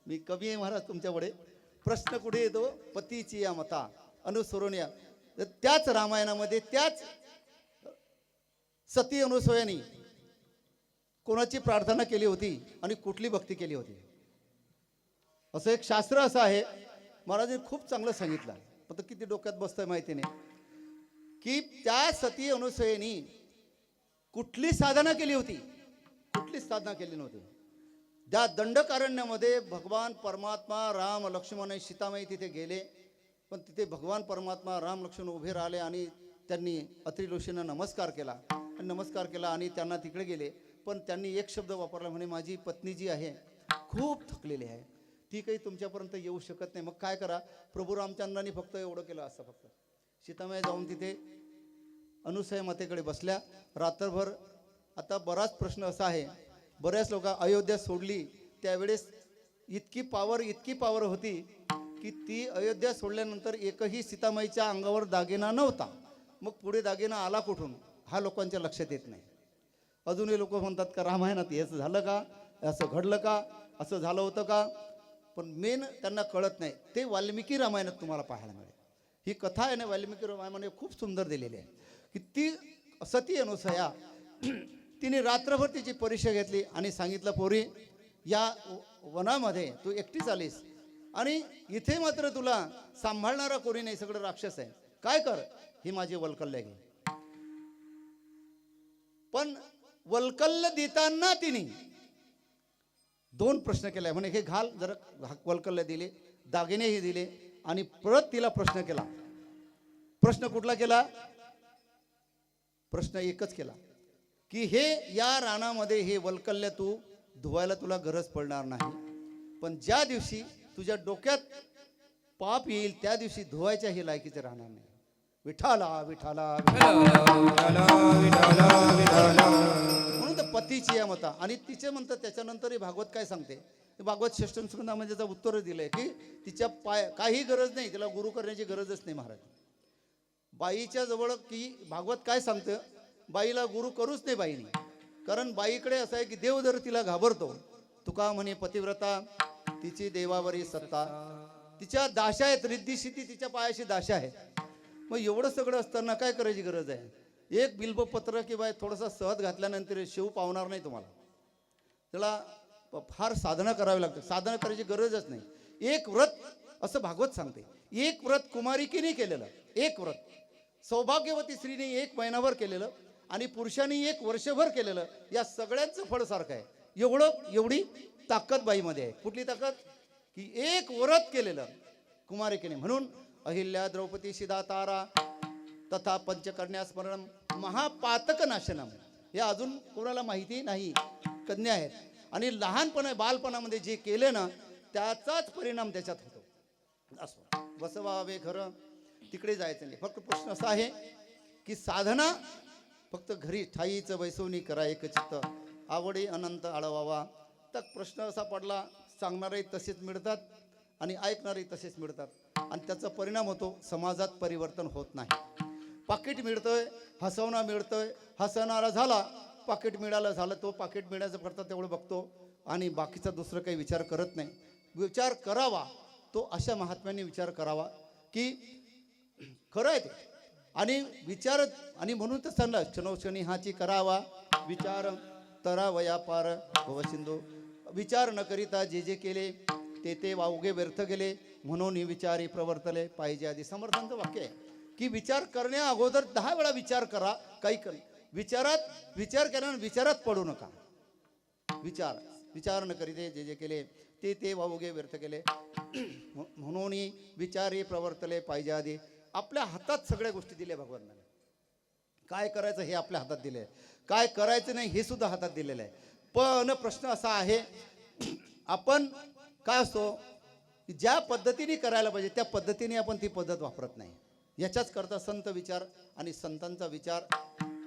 मी कवी आहे महाराज तुमच्याकडे. प्रश्न कुठे येतो? पतीची या मता अनुसरोनिया. त्याच रामायणामध्ये त्याच सती अनुसयानी कोणाची प्रार्थना केली होती आणि कुठली भक्ती केली होती, असं एक शास्त्र असं आहे. महाराजांनी खूप चांगलं सांगितलं, पण किती डोक्यात बसतंय माहिती नाही, की त्या सती अनुसयेनी कुठली साधना केली होती, कुठलीच साधना केली नव्हती. त्या दंडकारण्यामध्ये भगवान परमात्मा राम लक्ष्मण आणि सीतामाई तिथे गेले, पण तिथे भगवान परमात्मा राम लक्ष्मण उभे राहिले आणि त्यांनी अत्रि ऋषींना नमस्कार केला आणि त्यांना तिकडे गेले. पण त्यांनी एक शब्द वापरला, म्हणे माझी पत्नी जी आहे खूप थकलेली आहे, ती काही तुमच्यापर्यंत येऊ शकत नाही. मग काय करा? प्रभू रामचंद्रांनी फक्त एवढं केलं असं. फक्त सीतामाई जाऊन तिथे अनुसया मातेकडे बसल्या रात्रभर. आता बराच प्रश्न असा आहे, बऱ्याच लोक अयोध्या सोडली त्यावेळेस इतकी पावर होती की ती अयोध्या सोडल्यानंतर एकही सीतामाईच्या अंगावर दागिना नव्हता. मग पुढे दागिना आला कुठून, हा लोकांच्या लक्षात येत नाही. अजूनही लोक म्हणतात का रामायणात हेच झालं का, असं घडलं का, असं झालं होतं का, पण मेन त्यांना कळत नाही. ते वाल्मिकी रामायणात तुम्हाला पाहायला मिळेल. ही कथा आहे ना वाल्मिकी रामायणामध्ये खूप सुंदर दिलेली आहे, की ती सती अनुसया तिने रात्रभर तिची परीक्षा घेतली आणि सांगितलं, पोरी या वनामध्ये तू एकटीच आलीस आणि इथे मात्र तुला सांभाळणारा कोणी नाही, सगळं राक्षस आहे. काय कर, ही माझी वल्कल्य घे. पण वल्कल्य देताना तिने 2 प्रश्न केले. म्हणे हे घाल जरा, वल्कल्य दिले, दागिनेही दिले, आणि परत तिला प्रश्न केला. प्रश्न कुठला केला? प्रश्न एकच केला, की हे या रानामध्ये हे वल्कल्य तू धुवायला तुला गरज पडणार नाही, पण ज्या दिवशी तुझ्या डोक्यात पाप येईल त्या दिवशी धुवायच्या हे लायकीचे राहणार नाही. विठाला विठाला म्हणून तर पतीची या मता. आणि तिचे म्हणतात त्याच्यानंतरही भागवत काय सांगते, भागवत षष्ठ स्कंदामध्ये त्याचं उत्तर दिलंय की तिच्या काही गरज नाही, तिला गुरु करण्याची गरजच नाही महाराज. बाईच्या जवळ की भागवत काय सांगतं, बाईला गुरु करूच नाही बाईने. कारण बाईकडे असं आहे की देव जर तिला घाबरतो, तुका म्हणे पतिव्रता तिची देवावरी सत्ता, तिच्या दाशा आहेत, रिद्धी तिच्या पायाशी दाशा आहे. मग एवढं सगळं असताना काय करायची गरज आहे? एक बिल्बपत्र किंवा थोडासा सहज घातल्यानंतर शिव पावणार नाही तुम्हाला, त्याला फार साधना करावी लागते. साधना करायची गरजच नाही. एक व्रत, असं भागवत सांगते, एक व्रत कुमारिकेने केलेलं, एक व्रत सौभाग्यवती स्त्रीने 1 महिनाभर केलेलं आणि पुरुषांनी 1 वर्षभर केलेलं, या सगळ्यांचं फळ सारखं आहे. एवढी ताकद बाईमध्ये आहे. कुठली ताकद? की एक व्रत केलेलं कुमारिकेने. म्हणून अहिल्या द्रौपदी शिदा तारा तथा पंचकन्या स्मरण महापातक नाशनम, हे अजून कोणाला माहिती नाही, कन्या आहेत. आणि लहानपणा बालपणामध्ये जे केले ना त्याचाच परिणाम त्याच्यात होतो. असो, बसवावे खरं, तिकडे जायचं नाही. फक्त प्रश्न असा आहे की साधना फक्त घरी ठाईचं बैसवणी करा एक चित्त, आवडी अनंत आळवावा. तर प्रश्न असा पडला, सांगणारे तसेच मिळतात आणि ऐकणारे तसेच मिळतात, आणि त्याचा परिणाम होतो समाजात परिवर्तन होत नाही. पाकिट मिळतंय, हसवणं मिळतंय, हसवणारा झाला, पाकिट मिळालं झालं, तो पाकिट मिळायचं करता तेवढं बघतो आणि बाकीचा दुसरं काही विचार करत नाही. विचार करावा तो अशा महात्म्यांनी विचार करावा की खरं आहे ते, आणि विचार, आणि म्हणून तर सांगला क्षणोक्षणी हाची करावा विचार, तरावया पार भवसिंधू. विचार न करिता जे जे केले ते वावगे व्यर्थ गेले, म्हणून विचारी प्रवर्तले पाहिजे आधी. समर्थांचं वाक्य आहे की विचार करण्या अगोदर 10 वेळा विचार करा. काही विचार केल्यानं विचारात पडू नका. विचार न करिते जे जे केले ते वावगे व्यर्थ केले, म्हणून विचारी प्रवर्तले पाहिजे आधी. आपल्या हातात सगळ्या गोष्टी दिल्या भगवानाने. काय करायचं हे आपल्या हातात दिले, काय करायचं नाही हे सुद्धा हातात दिलेलं आहे. पण प्रश्न असा आहे, आपण काय असतो, ज्या पद्धतीने करायला पाहिजे त्या पद्धतीने आपण ती पद्धत वापरत नाही. याच्याच करता संत विचार आणि संतांचा विचार,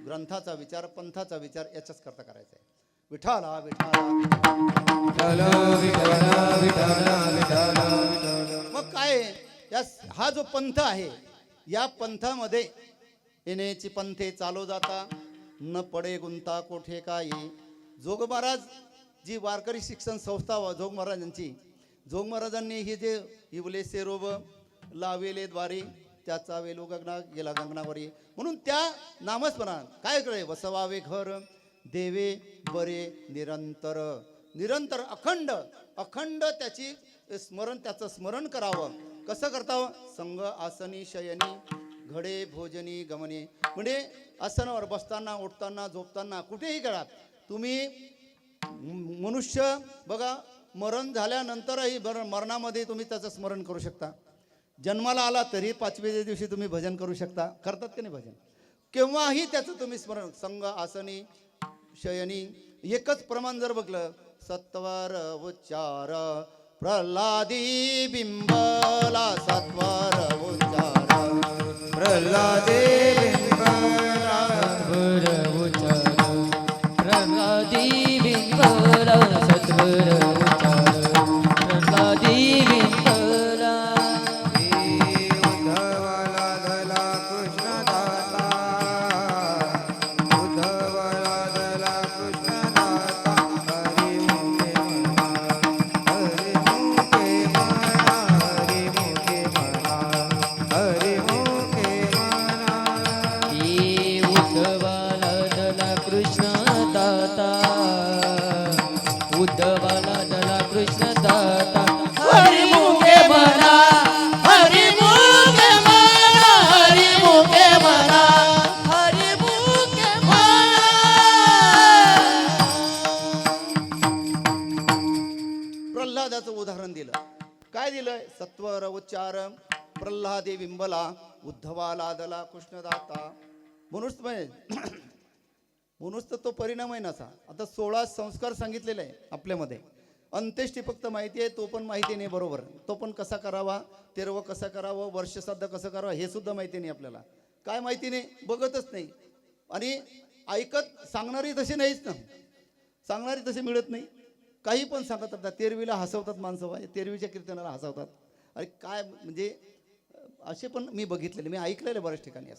ग्रंथाचा विचार, पंथाचा विचार याच्याच करता करायचा आहे. विठाला मग काय हा जो पंथ आहे, या पंथामध्ये येण्याची पंथे चालू जाता, न पडे गुंता कोठे काही. जोग महाराज जी वारकरी शिक्षण संस्था जोग महाराजांची, जोग महाराजांनी हे जे इवले सेरोब लावेले द्वारे त्याचा वेलो गगना गेला गगनावरी, म्हणून त्या नामस्मरण काय करे, वसवावे घर देवे बरे निरंतर. निरंतर अखंड त्याची त्याचं स्मरण करावं. कसं करतावं, संग आसनी शयनी घडे भोजनी गमने. म्हणजे आसनावर बसताना, उठताना, झोपताना, कुठेही करा तुम्ही. मनुष्य बघा, मरण झाल्यानंतरही मरणामध्ये तुम्ही त्याचं स्मरण करू शकता. जन्माला आला तरी 5व्या दिवशी तुम्ही भजन करू शकता. करतात की नाही भजन? केव्हाही त्याचं तुम्ही स्मरण. संग आसनी शयनी एकच प्रमाण जर बघलं, सत्वर उच्चार प्रल्हादी बिंबला, सत्वर उच्चार प्रल्हादे बिंबला, सत्वर उच्चार प्रल्हादी बिंबला, सत्वर उच्चार प्रल्हादी बिंबला. उद्धवाला दला कृष्णदाता, उद्धवाला दला कृष्णदाता. हरी मुखे म्हणा, हरी मुखे म्हणा, हरी मुखे म्हणा, हरी मुखे म्हणा. ये उद्धवाला दला कृष्ण दाता, उद्धवाला दला कृष्ण दाता. हरी मुखे म्हणा, हरी मुखे म्हणा, हरी मुखे म्हणा, हरी मुखे म्हणा. प्रल्हादाचं उदाहरण दिलं. काय दिलंय? सत्वर उच्चार प्रल्हादे बिंबला, उद्धवाला दला कृष्णदाता. म्हणूनच तर तो परिणाम आहे नसा. आता 16 संस्कार सांगितलेले आहे आपल्यामध्ये. अंत्येष्टी फक्त माहिती आहे, तो पण माहिती नाही बरोबर. तो पण कसा करावा, तेरवं कसं करावं, वर्षश्राद्ध कसं करावं हे सुद्धा माहिती नाही आपल्याला. काय माहिती नाही, बघतच नाही. आणि ऐकत सांगणारी तशी नाहीच ना, सांगणारी तशी मिळत नाही. काही पण सांगत असतात. तेरवीला हसवतात माणसं, तेरवीच्या कीर्तनाला हसवतात. अरे काय म्हणजे असे पण मी बघितलेले, मी ऐकलेले बऱ्याच ठिकाणी.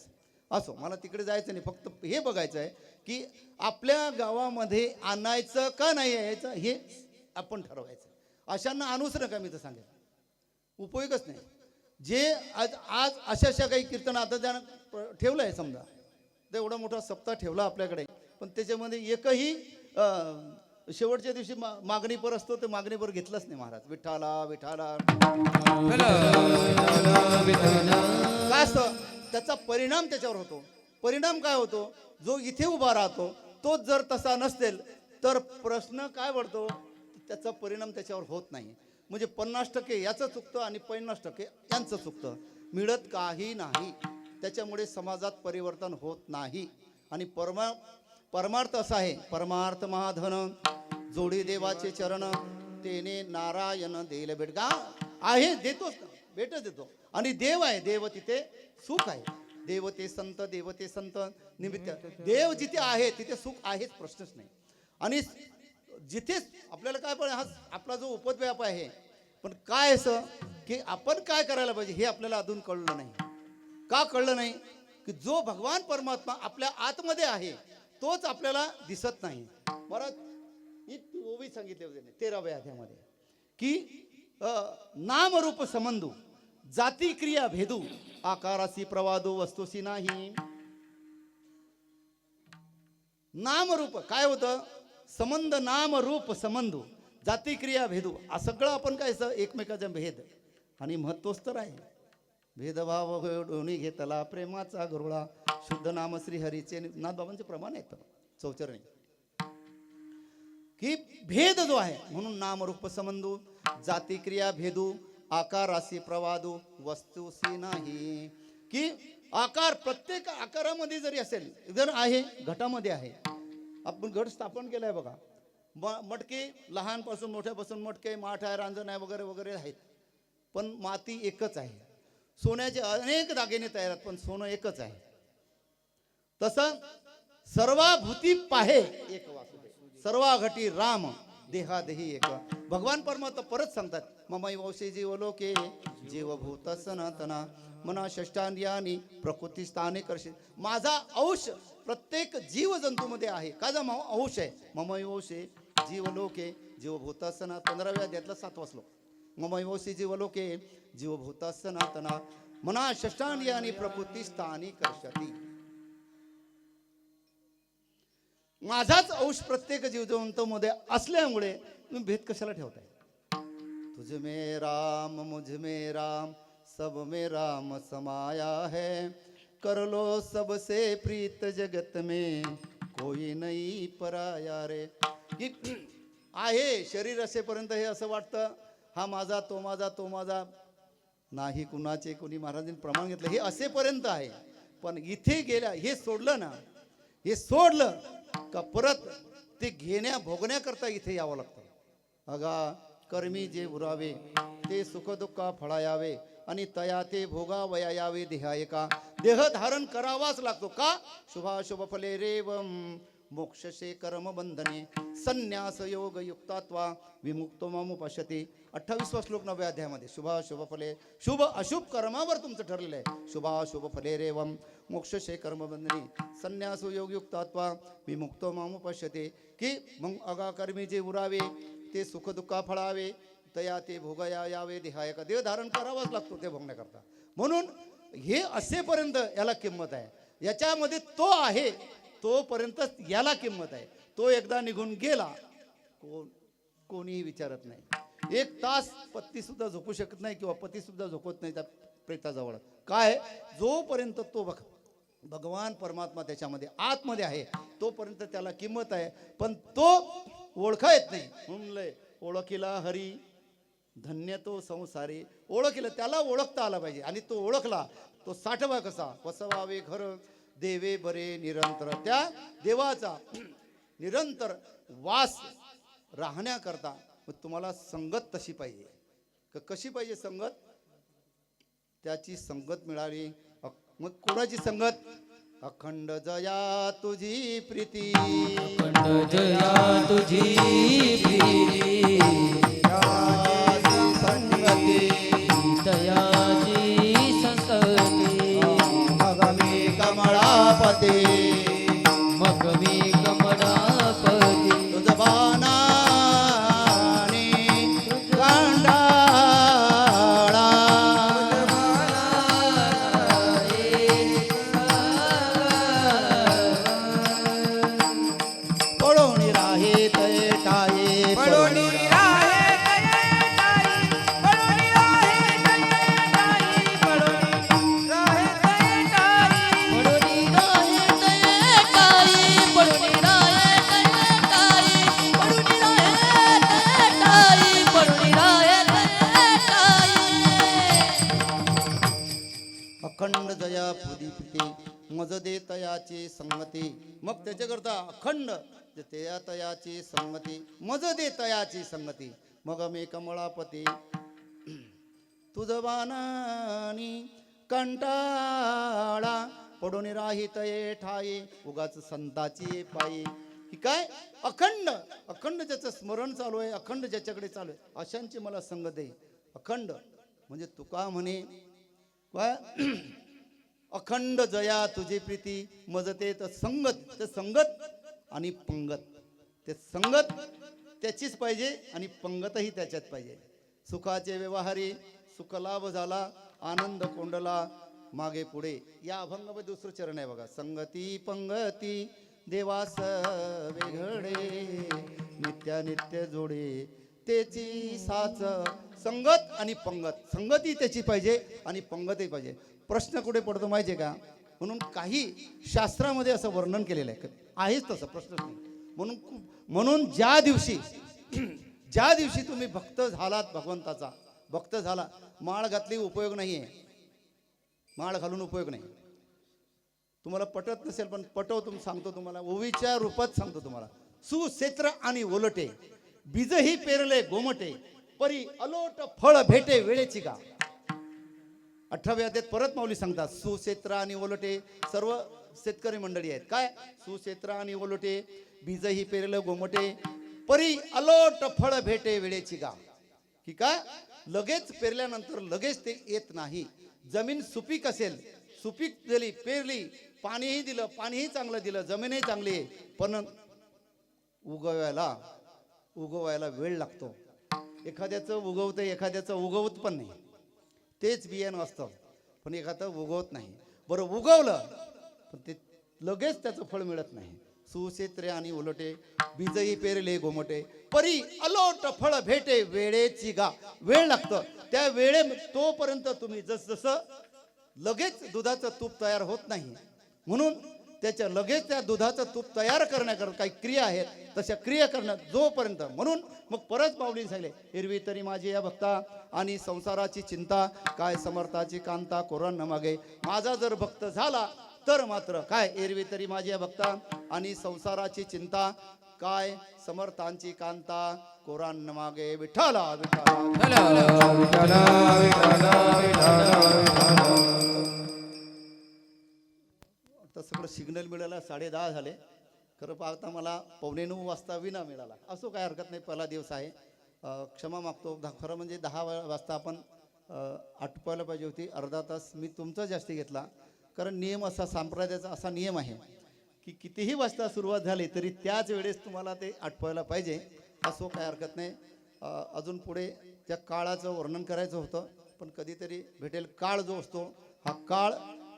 असो, मला तिकडे जायचं नाही. फक्त हे बघायचं आहे की आपल्या गावामध्ये आणायचं का नाही यायचं हे आपण ठरवायचं. अशांना आणूच नका, मी तर सांगेन, उपयोगच नाही. जे आज अशा काही कीर्तन आता त्यानं ठेवलं आहे, समजा तर एवढा मोठा सप्ताह ठेवला आपल्याकडे, पण त्याच्यामध्ये एकही शेवटच्या दिवशी मागणीपर असतो, ते मागणीपर घेतलंच नाही महाराज. विठाला विठाला काय असतं, त्याचा परिणाम त्याच्यावर होतो. परिणाम काय होतो, जो इथे उभा राहतो तोच जर तसा नसेल तर प्रश्न काय पडतो, त्याचा परिणाम त्याच्यावर होत नाही. म्हणजे 50% याचं चुकतं आणि 50% यांचं चुकतं, मिळत काही नाही. त्याच्यामुळे समाजात परिवर्तन होत नाही. आणि परमार्थ असा आहे, परमार्थ महाधन जोडी देवाचे चरण, तेने नारायण देईल भेट का आहे देतोच ना, भेट देतो. आणि देव आहे, देव तिथे सुख आहे. देव ते संत, देव ते संत निमित्त देव जिथे आहे तिथे सुख आहेच, प्रश्नच नाही. आणि जिथे आपल्याला काय पण हा आपला जो उपद्व्याप आहे, पण काय असं की आपण काय करायला पाहिजे हे आपल्याला अजून कळलं नाही. का कळलं नाही? की जो भगवान परमात्मा आपल्या आतमध्ये आहे तोच आपल्याला दिसत नाही. बरं, ही ओवी सांगितले होते 13व्या अध्यायामध्ये की नामरूप संबंधू जाती क्रिया भेदू आकारासी प्रवादो वस्तुसी नाही. नामरूप काय होतं? संबंध, नाम रूप संबंधू जाती क्रिया भेदू हा सगळं आपण काय एकमेकाचा भेद. आणि महत्वच तर आहे भेदभाव दोन्ही घेतला प्रेमाचा गरुळा शुद्ध नाम श्री हरीचे नाथबाबांचे प्रमाण आहेत चौचरणी की भेद जो आहे. म्हणून नामरूप संबंधू जाती क्रिया भेदू आकारासी प्रवादू वस्तुसी नाही. की आकार प्रत्येक आकारामध्ये जरी असेल, जर आहे घटामध्ये आहे, आपण घट स्थापन केलाय बघा, मटके लहानपासून मोठ्यापासून मटके माठ आहे, रांजण आहे, वगैरे वगैरे आहेत, पण माती एकच आहे. सोन्याचे अनेक दागिने तयार आहेत पण सोनं एकच आहे. तसं सर्वाभूती पाहे एक वासुदेव, सर्वा घटी राम देहादेही एक. भगवान परमात्मा परत सांगतात ममई वंशे जीवलोके जीवभूत सनातना मना षष्टांद्रियानी प्रकृती स्थाने करशे. माझा अंश प्रत्येक जीवजंतूमध्ये आहे. का जा अंश आहे? ममई वंशे जीवलोके जीवभूत सनातन. 15व्या अध्यायातला 7वा श्लोक. ममई वंशे जीवलोके जीवभूत सनातना मना षष्टांद्रियानी प्रकृती स्थानी करशती. माझाच अंश प्रत्येक जीवजंतूमध्ये असल्यामुळे तुम्ही भेद कशाला ठेवताय? तुझ में राम मुझ में राम सब में राम समाया है, कर लो सबसे प्रीत जगत में कोई नहीं पराया रे. आहे शरीर असेपर्यंत हे असं वाटतं हा माझा तो माझा तो माझा नाही कुणाचे. कोणी महाराजांनी प्रमाण घेतलं हे असेपर्यंत आहे. पण इथे गेल्या हे सोडलं ना, हे सोडलं का परत ते घेण्या भोगण्याकरता इथे यावं लागतं. अगा कर्मी जे उरावे ते सुख दुःखा फळायावे आणि तया ते भोगावया यावे देहायका. देह धारण करावाच लागतो. का? शुभाशुभ फले रेवम मोक्षशे कर्म बंधने संन्यास योग युक्तात्वा विमुक्तो मामुपश्यते. 28वा श्लोक 9व्या अध्यायामध्ये शुभाशुभ फले, शुभ अशुभ कर्मावर तुमचं ठरलेलं आहे. शुभाशुभ फले रेवम मोक्षशे कर्म बंधने संन्यास योग युक्तात्वा विमुक्तो मामुपश्यते. की मग अगा कर्मी जे उरावे ते सुख दुःखा फळावे तया ते भोगया यावे देहायका. देह धारण करावाच लागतो ते भोगण्याकरता. म्हणून हे असेपर्यंत याला किंमत आहे. याच्यामध्ये तो आहे तोपर्यंत याला किंमत आहे. तो एकदा निघून गेला कोणीही विचारत नाही. 1 तास पत्नी सुद्धा झोपू शकत नाही किंवा पती सुद्धा झोपत नाही त्या प्रेताजवळ. काय? जोपर्यंत तो भगवान परमात्मा त्याच्यामध्ये आतमध्ये आहे तोपर्यंत त्याला किंमत आहे. पण तो ओळखा येत नाही. म्हणून ओळखीला हरी धन्य तो संसारी. ओळखीला त्याला ओळखता आला पाहिजे. आणि तो ओळखला तो साठवा कसा? वसवावे घर देवे बरे निरंतर. त्या देवाचा निरंतर वास राहण्याकरता तुम्हाला संगत तशी पाहिजे. कशी पाहिजे संगत? त्याची संगत मिळाली. मग कोणाची संगत? अखंड जया तुझी प्रीती, अखंड जया तुझी प्रीती, संगती दयाची संगती. मग मी कमळापती, मग मी कमळापती. तुझ बाणाने कांडाळा पळवणी राहे तय ठाये पळोनी राहे तये ताई, पळोनी राहे तये ताई, पळोनी राहे तये ताई. पडोनी राहे तये ताई, पडोनी राहे तये ताई, पडोनी राहे तये ताई, पडोनी राहे तये ताई. अखंड जया पुदी पिते मज दे तयाची संगती. मग त्याच्याकरता अखंड तया तयाची संगती, मज दे तयाची संगती. मग मी कमळापती तुझ वानानी कंटाळा पडून राहित ये ठाई उगाच संताची पायी ही काय अखंड अखंड ज्याचं स्मरण चालू आहे अखंड ज्याच्याकडे चालू आहे अशांची मला संगत दे अखंड म्हणजे तुका म्हणे काय अखंड जया तुझी प्रीती मजते तर संगत ते संगत आणि पंगत ते संगत त्याचीच पाहिजे आणि पंगतही त्याच्यात पाहिजे सुखाचे व्यवहारी सुख लाभ झाला आनंद कोंडला मागे पुढे या अभंगामध्ये दुसरं चरण आहे बघा संगती पंगती देवास वेगळे नित्यानित्य जोडे त्याची साच संगत आणि पंगत संगती त्याची पाहिजे आणि पंगतही पाहिजे प्रश्न कुठे पडतो माहिती आहे का म्हणून काही शास्त्रामध्ये असं वर्णन केलेलं आहे आहेच तसं प्रश्नच नाही म्हणून ज्या दिवशी तुम्ही भक्त झालात भगवंताचा भक्त झाला माळ घातली उपयोग नाही आहे माळ घालून उपयोग नाही तुम्हाला पटत नसेल पण पटवतो सांगतो तुम्हाला ओवीच्या रूपात सांगतो तुम्हाला सुक्षेत्र आणि ओलटे बीजही पेरले गोमटे परी अलोट फळ भेटे वेळेची का 18व्या अध्यायात परत माऊली सांगतात सुक्षेत्र आणि ओलटे सर्व शेतकरी मंडळी आहेत काय सुक्षेत्र आणि ओलटे बीजही पेरले गोमटे परी अलोट फळ भेटे वेळेची का की का लगेच पेरल्यानंतर लगेच ते येत नाही जमीन सुपीक असेल सुपीक झाली पेरली पाणीही दिलं पाणीही चांगलं दिलं जमीनही चांगली आहे पण उगवायला वेळ लागतो एखाद्याचं उगवतं एखाद्याचं उगवत पण नाही तेच बियाणं असतं पण एखादं उगवत नाही बरं उगवलं पण ते लगेच त्याचं फळ मिळत नाही सुक्षेत्रे आणि उलटे बीजही पेरले गोमटे परी अलोट फळ भेटे वेळेची गा वेळ लागतं त्या वेळे तोपर्यंत तुम्ही जसं लगेच दुधाचं तूप तयार होत नाही म्हणून त्याच्या लगेच त्या दुधाचं तूप तयार करण्याकरता काही क्रिया आहेत तशा क्रिया करणं जोपर्यंत म्हणून मग परत माऊलीने सांगितले एरवी तरी माझी या भक्ता आणि संसाराची चिंता काय समर्थाची कांता कोरण न मागे माझा जर भक्त झाला तर मात्र काय एरवी तरी माझी या भक्ता आणि संसाराची चिंता काय समर्थांची कांता कोरान मागे विठ्ठला आता सगळं सिग्नल मिळाला 10:30 झाले खरं पाहता मला 9:15 वाजता विना मिळाला असो काय हरकत नाही पहिला दिवस आहे क्षमा मागतो खरं म्हणजे 10 वाजता आपण आटपायला पाहिजे होती अर्धा तास मी तुमचा जास्ती घेतला कारण नियम असा संप्रदायाचा असा नियम आहे की कितीही वाजता सुरुवात झाली तरी त्याच वेळेस तुम्हाला ते आटपायला पाहिजे असो काय हरकत नाही अजून पुढे त्या काळाचं वर्णन करायचं होतं पण कधीतरी भेटेल काळ जो असतो हा काळ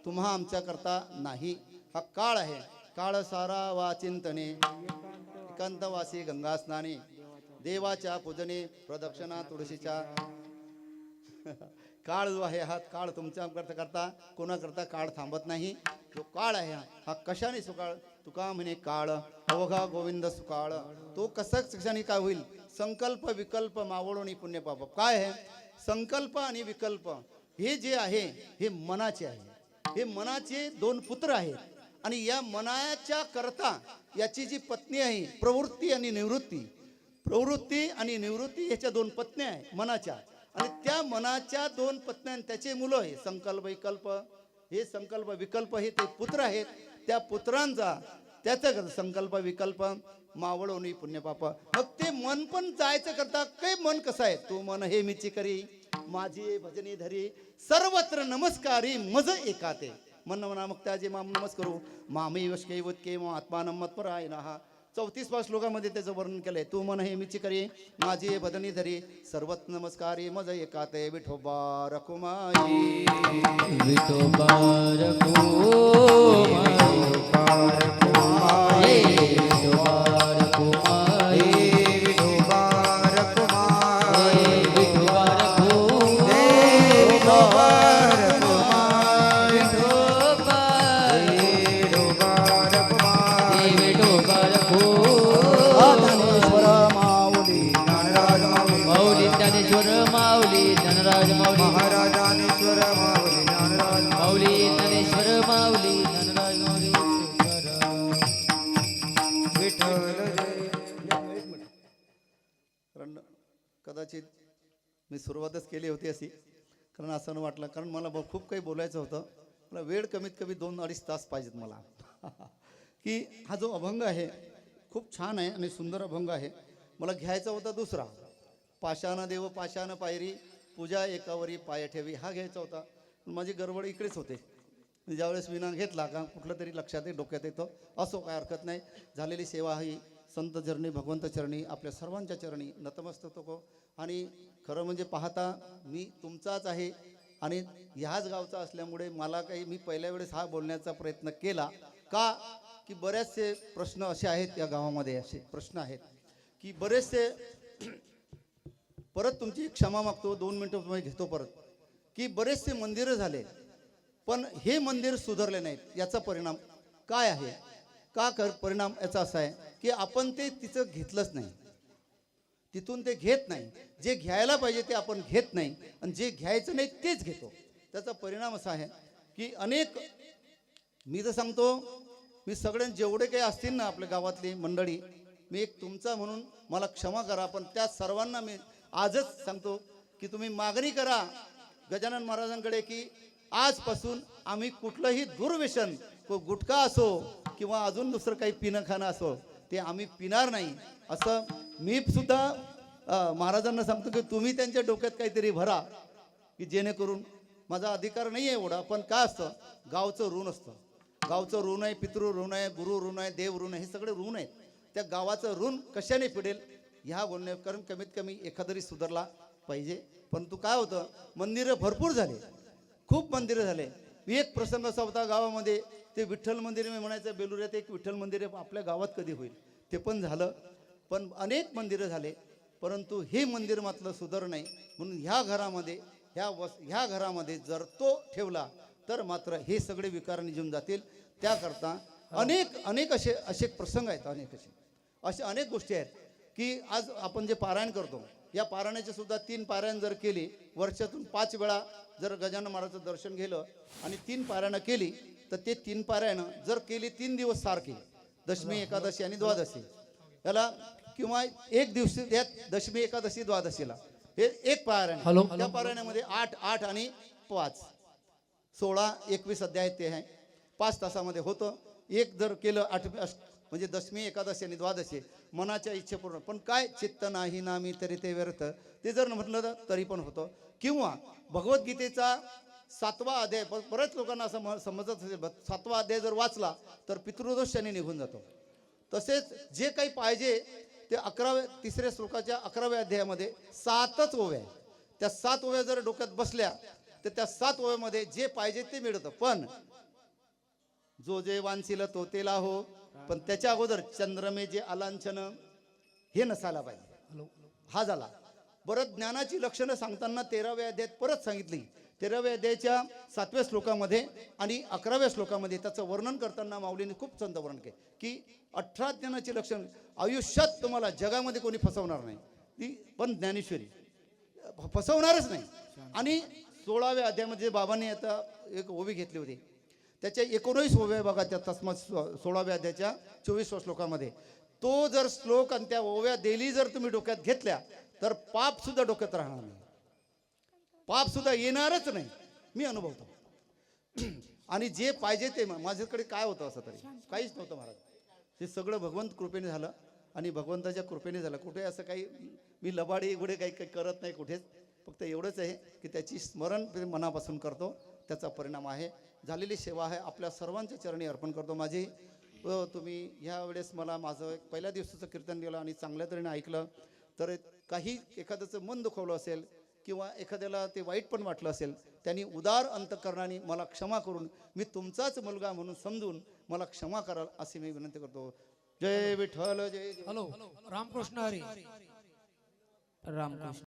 तुम्हा आमच्याकरता नाही हा काळ आहे काळ सारा वाचिंतने एकांतवासी गंगा स्नाने देवाच्या पूजने प्रदक्षिणा तुळशीच्या काळ जो आहे हा काळ तुमच्या करता कोणाकरता काळ थांबत नाही जो काळ आहे हा कशाने सुकाळ तुका म्हणे काळ अवघा गोविंद सुकाळ तो कसा क्षणी काय होईल संकल्प विकल्प मावळोनी पुण्य पाप काय आहे संकल्प आणि विकल्प हे जे आहे हे मनाचे आहे हे मनाचे 2 पुत्र आहेत आणि या मनाच्या करता याची जी पत्नी आहे प्रवृत्ती आणि निवृत्ती ह्याच्या 2 पत्न्या आहे मनाच्या आणि त्या मनाच्या 2 पत्न्या त्याचे मुलं आहे संकल्प विकल्प हे संकल्प विकल्प हे ते पुत्र आहेत त्या पुत्रांचा त्याचा संकल्प विकल्प मावळोनी पुण्यपाप मग ते मन पण जायचं करता काही मन कसं आहे तू मन हे मिची करी माझी भजनी धरी सर्वत्र नमस्कारी मज एकाते मन म्हणा मग त्याचे माम नमस्कारू मामी वशके वतके आत्मानम मत्परायणः 34 श्लोकामध्ये त्याचं वर्णन केलंय तू मन हे मिची करी माझी भजनी धरी सर्वत्र नमस्कारी मज एकाते विठोबा रखुमाई विठोबा रखुमाई कदाचित मी सुरुवातच केली होती अशी, कारण असं न वाटलं, कारण मला खूप काही बोलायचं होतं. मला वेळ कमीत कमी 2-2.5 तास पाहिजेत मला की हा जो अभंग आहे खूप छान आहे आणि सुंदर अभंग आहे. मला घ्यायचा होता दुसरा, पाषाण देव पाषाण पायरी पूजा एकावरी पाय ठेवी, हा घ्यायचा होता. पण माझी गडबड इकडेच होते. ज्यावेळेस विना घेतला का कुठलं तरी लक्षात डोक्यात येतं. असो, काय हरकत नाही. झालेली सेवा ही संत चरणी भगवंत चरणी आपल्या सर्वांच्या चरणी नतमस्तक होतो. आणि खरं म्हणजे पाहता मी तुमचाच आहे आणि ह्याच गावचा असल्यामुळे मला काही, मी पहिल्या वेळेस हा बोलण्याचा प्रयत्न केला का की बरेचसे प्रश्न असे आहेत या गावामध्ये, असे प्रश्न आहेत की बरेचसे परत तुमची क्षमा मागतो, 2 मिनिटं तुम्ही घेतो परत, की बरेचसे मंदिरं झाले पण हे मंदिर सुधारले नाहीत. याचा परिणाम काय आहे? परिणाम याचा असा आहे की आपण ते तिचं घेतलंच नाही, तिथून ते घेत नाही. जे घ्यायला पाहिजे ते आपण घेत नाही आणि जे घ्यायचं नाही तेच घेतो. त्याचा परिणाम असा आहे की अनेक, मी तर सांगतो, मी सगळे जेवढे काही असतील ना आपल्या गावातली मंडळी, मी एक तुमचा म्हणून मला क्षमा करा, पण त्या सर्वांना मी आजच सांगतो की तुम्ही मागणी करा गजानन महाराजांकडे की आजपासून आम्ही कुठलंही दुर्व्यसन, गुटखा असो किंवा अजून दुसरं काही पिणं खाणं असो, ते आम्ही पिणार नाही. असं मी सुद्धा महाराजांना सांगतो की तुम्ही त्यांच्या डोक्यात काहीतरी भरा की जेणेकरून, माझा अधिकार नाही आहे एवढा, पण काय असतं, गावचं ऋण असतं. गावचं ऋण आहे, पितृ ऋण आहे, गुरु ऋण आहे, देव ऋण आहे, हे सगळे ऋण आहेत. त्या गावाचं ऋण कशाने फेडेल ह्या बोलण्या, कारण कमीत कमी एखादरी सुधारला पाहिजे. परंतु काय होतं, मंदिरं भरपूर झाले, खूप मंदिरं झाले. एक प्रसंग असा होता गावामध्ये, ते विठ्ठल मंदिर, मी म्हणायचं बेलुऱ्यात एक विठ्ठल मंदिर आहे, आपल्या गावात कधी होईल, ते पण झालं. पण अनेक मंदिरं झाले, परंतु हे मंदिर मात्र सुधार नाही. म्हणून ह्या घरामध्ये, ह्या घरामध्ये जर तो ठेवला तर मात्र हे सगळे विकार निघून जातील. त्याकरता अनेक असे प्रसंग आहेत, असे अनेक गोष्टी आहेत की आज आपण जे पारायण करतो, या पारायणाचे सुद्धा 3 पारायण जर केली, वर्षातून 5 वेळा जर गजानन महाराजांचं दर्शन घेलं आणि 3 पारायणं केली, तर ते 3 पारायणं जर केली 3 दिवस सारखी, दशमी एकादशी आणि द्वादशी याला, किंवा एक दिवशी यात दशमी एकादशी द्वादशीला हे एक पारायण, त्या पारायणामध्ये 8 आणि 5 16-21 अध्याय ते आहे, 5 तासामध्ये होतं. एक जर केलं 8 म्हणजे दशमी एकादशी आणि द्वादशी, मनाच्या इच्छेपूर्ण. पण काय, चित्त नाही नामी तरी ते व्यर्थ, ते जर म्हटलं तरी पण होतं. किंवा भगवद्गीतेचा 7वा अध्याय, बऱ्याच लोकांना असं समजत असेल, 7वा अध्याय जर वाचला तर पितृदोष त्याने निघून जातो. तसेच जे काही पाहिजे ते 3ऱ्या श्लोकाच्या 11व्या अध्यायामध्ये 7च ओव्या आहेत. त्या 7 ओव्या जर डोक्यात बसल्या तर त्या 7 ओव्यामध्ये जे पाहिजे ते मिळतं. पण जो जे वांछिल तो तेला हो, पण त्याच्या अगोदर चंद्रमे जे अलांछन हे नसायला पाहिजे. हा झाला. बरं, ज्ञानाची लक्षणं सांगताना 13व्या अध्यायात परत सांगितली. 13व्या अध्यायाच्या 7व्या श्लोकामध्ये आणि 11व्या श्लोकामध्ये त्याचं वर्णन करताना माऊलीने खूप संत वर्णन केले की 18 ज्ञानाची लक्षण आयुष्यात तुम्हाला जगामध्ये कोणी फसवणार नाही, ती पण ज्ञानेश्वरी फसवणारच नाही. आणि 16व्या अध्यायामध्ये बाबांनी आता एक ओवी घेतली होती, त्याच्या 19 ओव्या बघा त्या तस्मात 16व्या अध्यायाच्या 24व्या श्लोकामध्ये. तो जर श्लोक आणि त्या ओव्या डेली जर तुम्ही डोक्यात घेतल्या तर पाप सुद्धा डोक्यात राहणार नाही, पाप सुद्धा येणारच नाही, मी अनुभवतो. आणि जे पाहिजे ते, माझ्याकडे काय होतं असं तरी काहीच नव्हतं महाराज, हे सगळं भगवंत कृपेने झालं आणि भगवंताच्या कृपेने झालं. कुठे असं काही मी लबाडी एवढे काही करत नाही कुठेच, फक्त एवढंच आहे की त्याची स्मरण मनापासून करतो, त्याचा परिणाम आहे. झालेली सेवा आहे आपल्या सर्वांच्या चरणी अर्पण करतो. माझी तुम्ही ह्या वेळेस मला माझं पहिल्या दिवसाचं कीर्तन केलं आणि चांगल्या तऱ्हेने ऐकलं, तर काही एखाद्याचं मन दुखवलं असेल किंवा एखाद्याला ते वाईट पण वाटलं असेल, त्यांनी उदार अंतकरणाने मला क्षमा करून, मी तुमचाच मुलगा म्हणून समजून मला क्षमा कराल अशी मी विनंती करतो. जय विठ्ठल, जय जय. हॅलो, रामकृष्ण हरी. रामकृष्ण.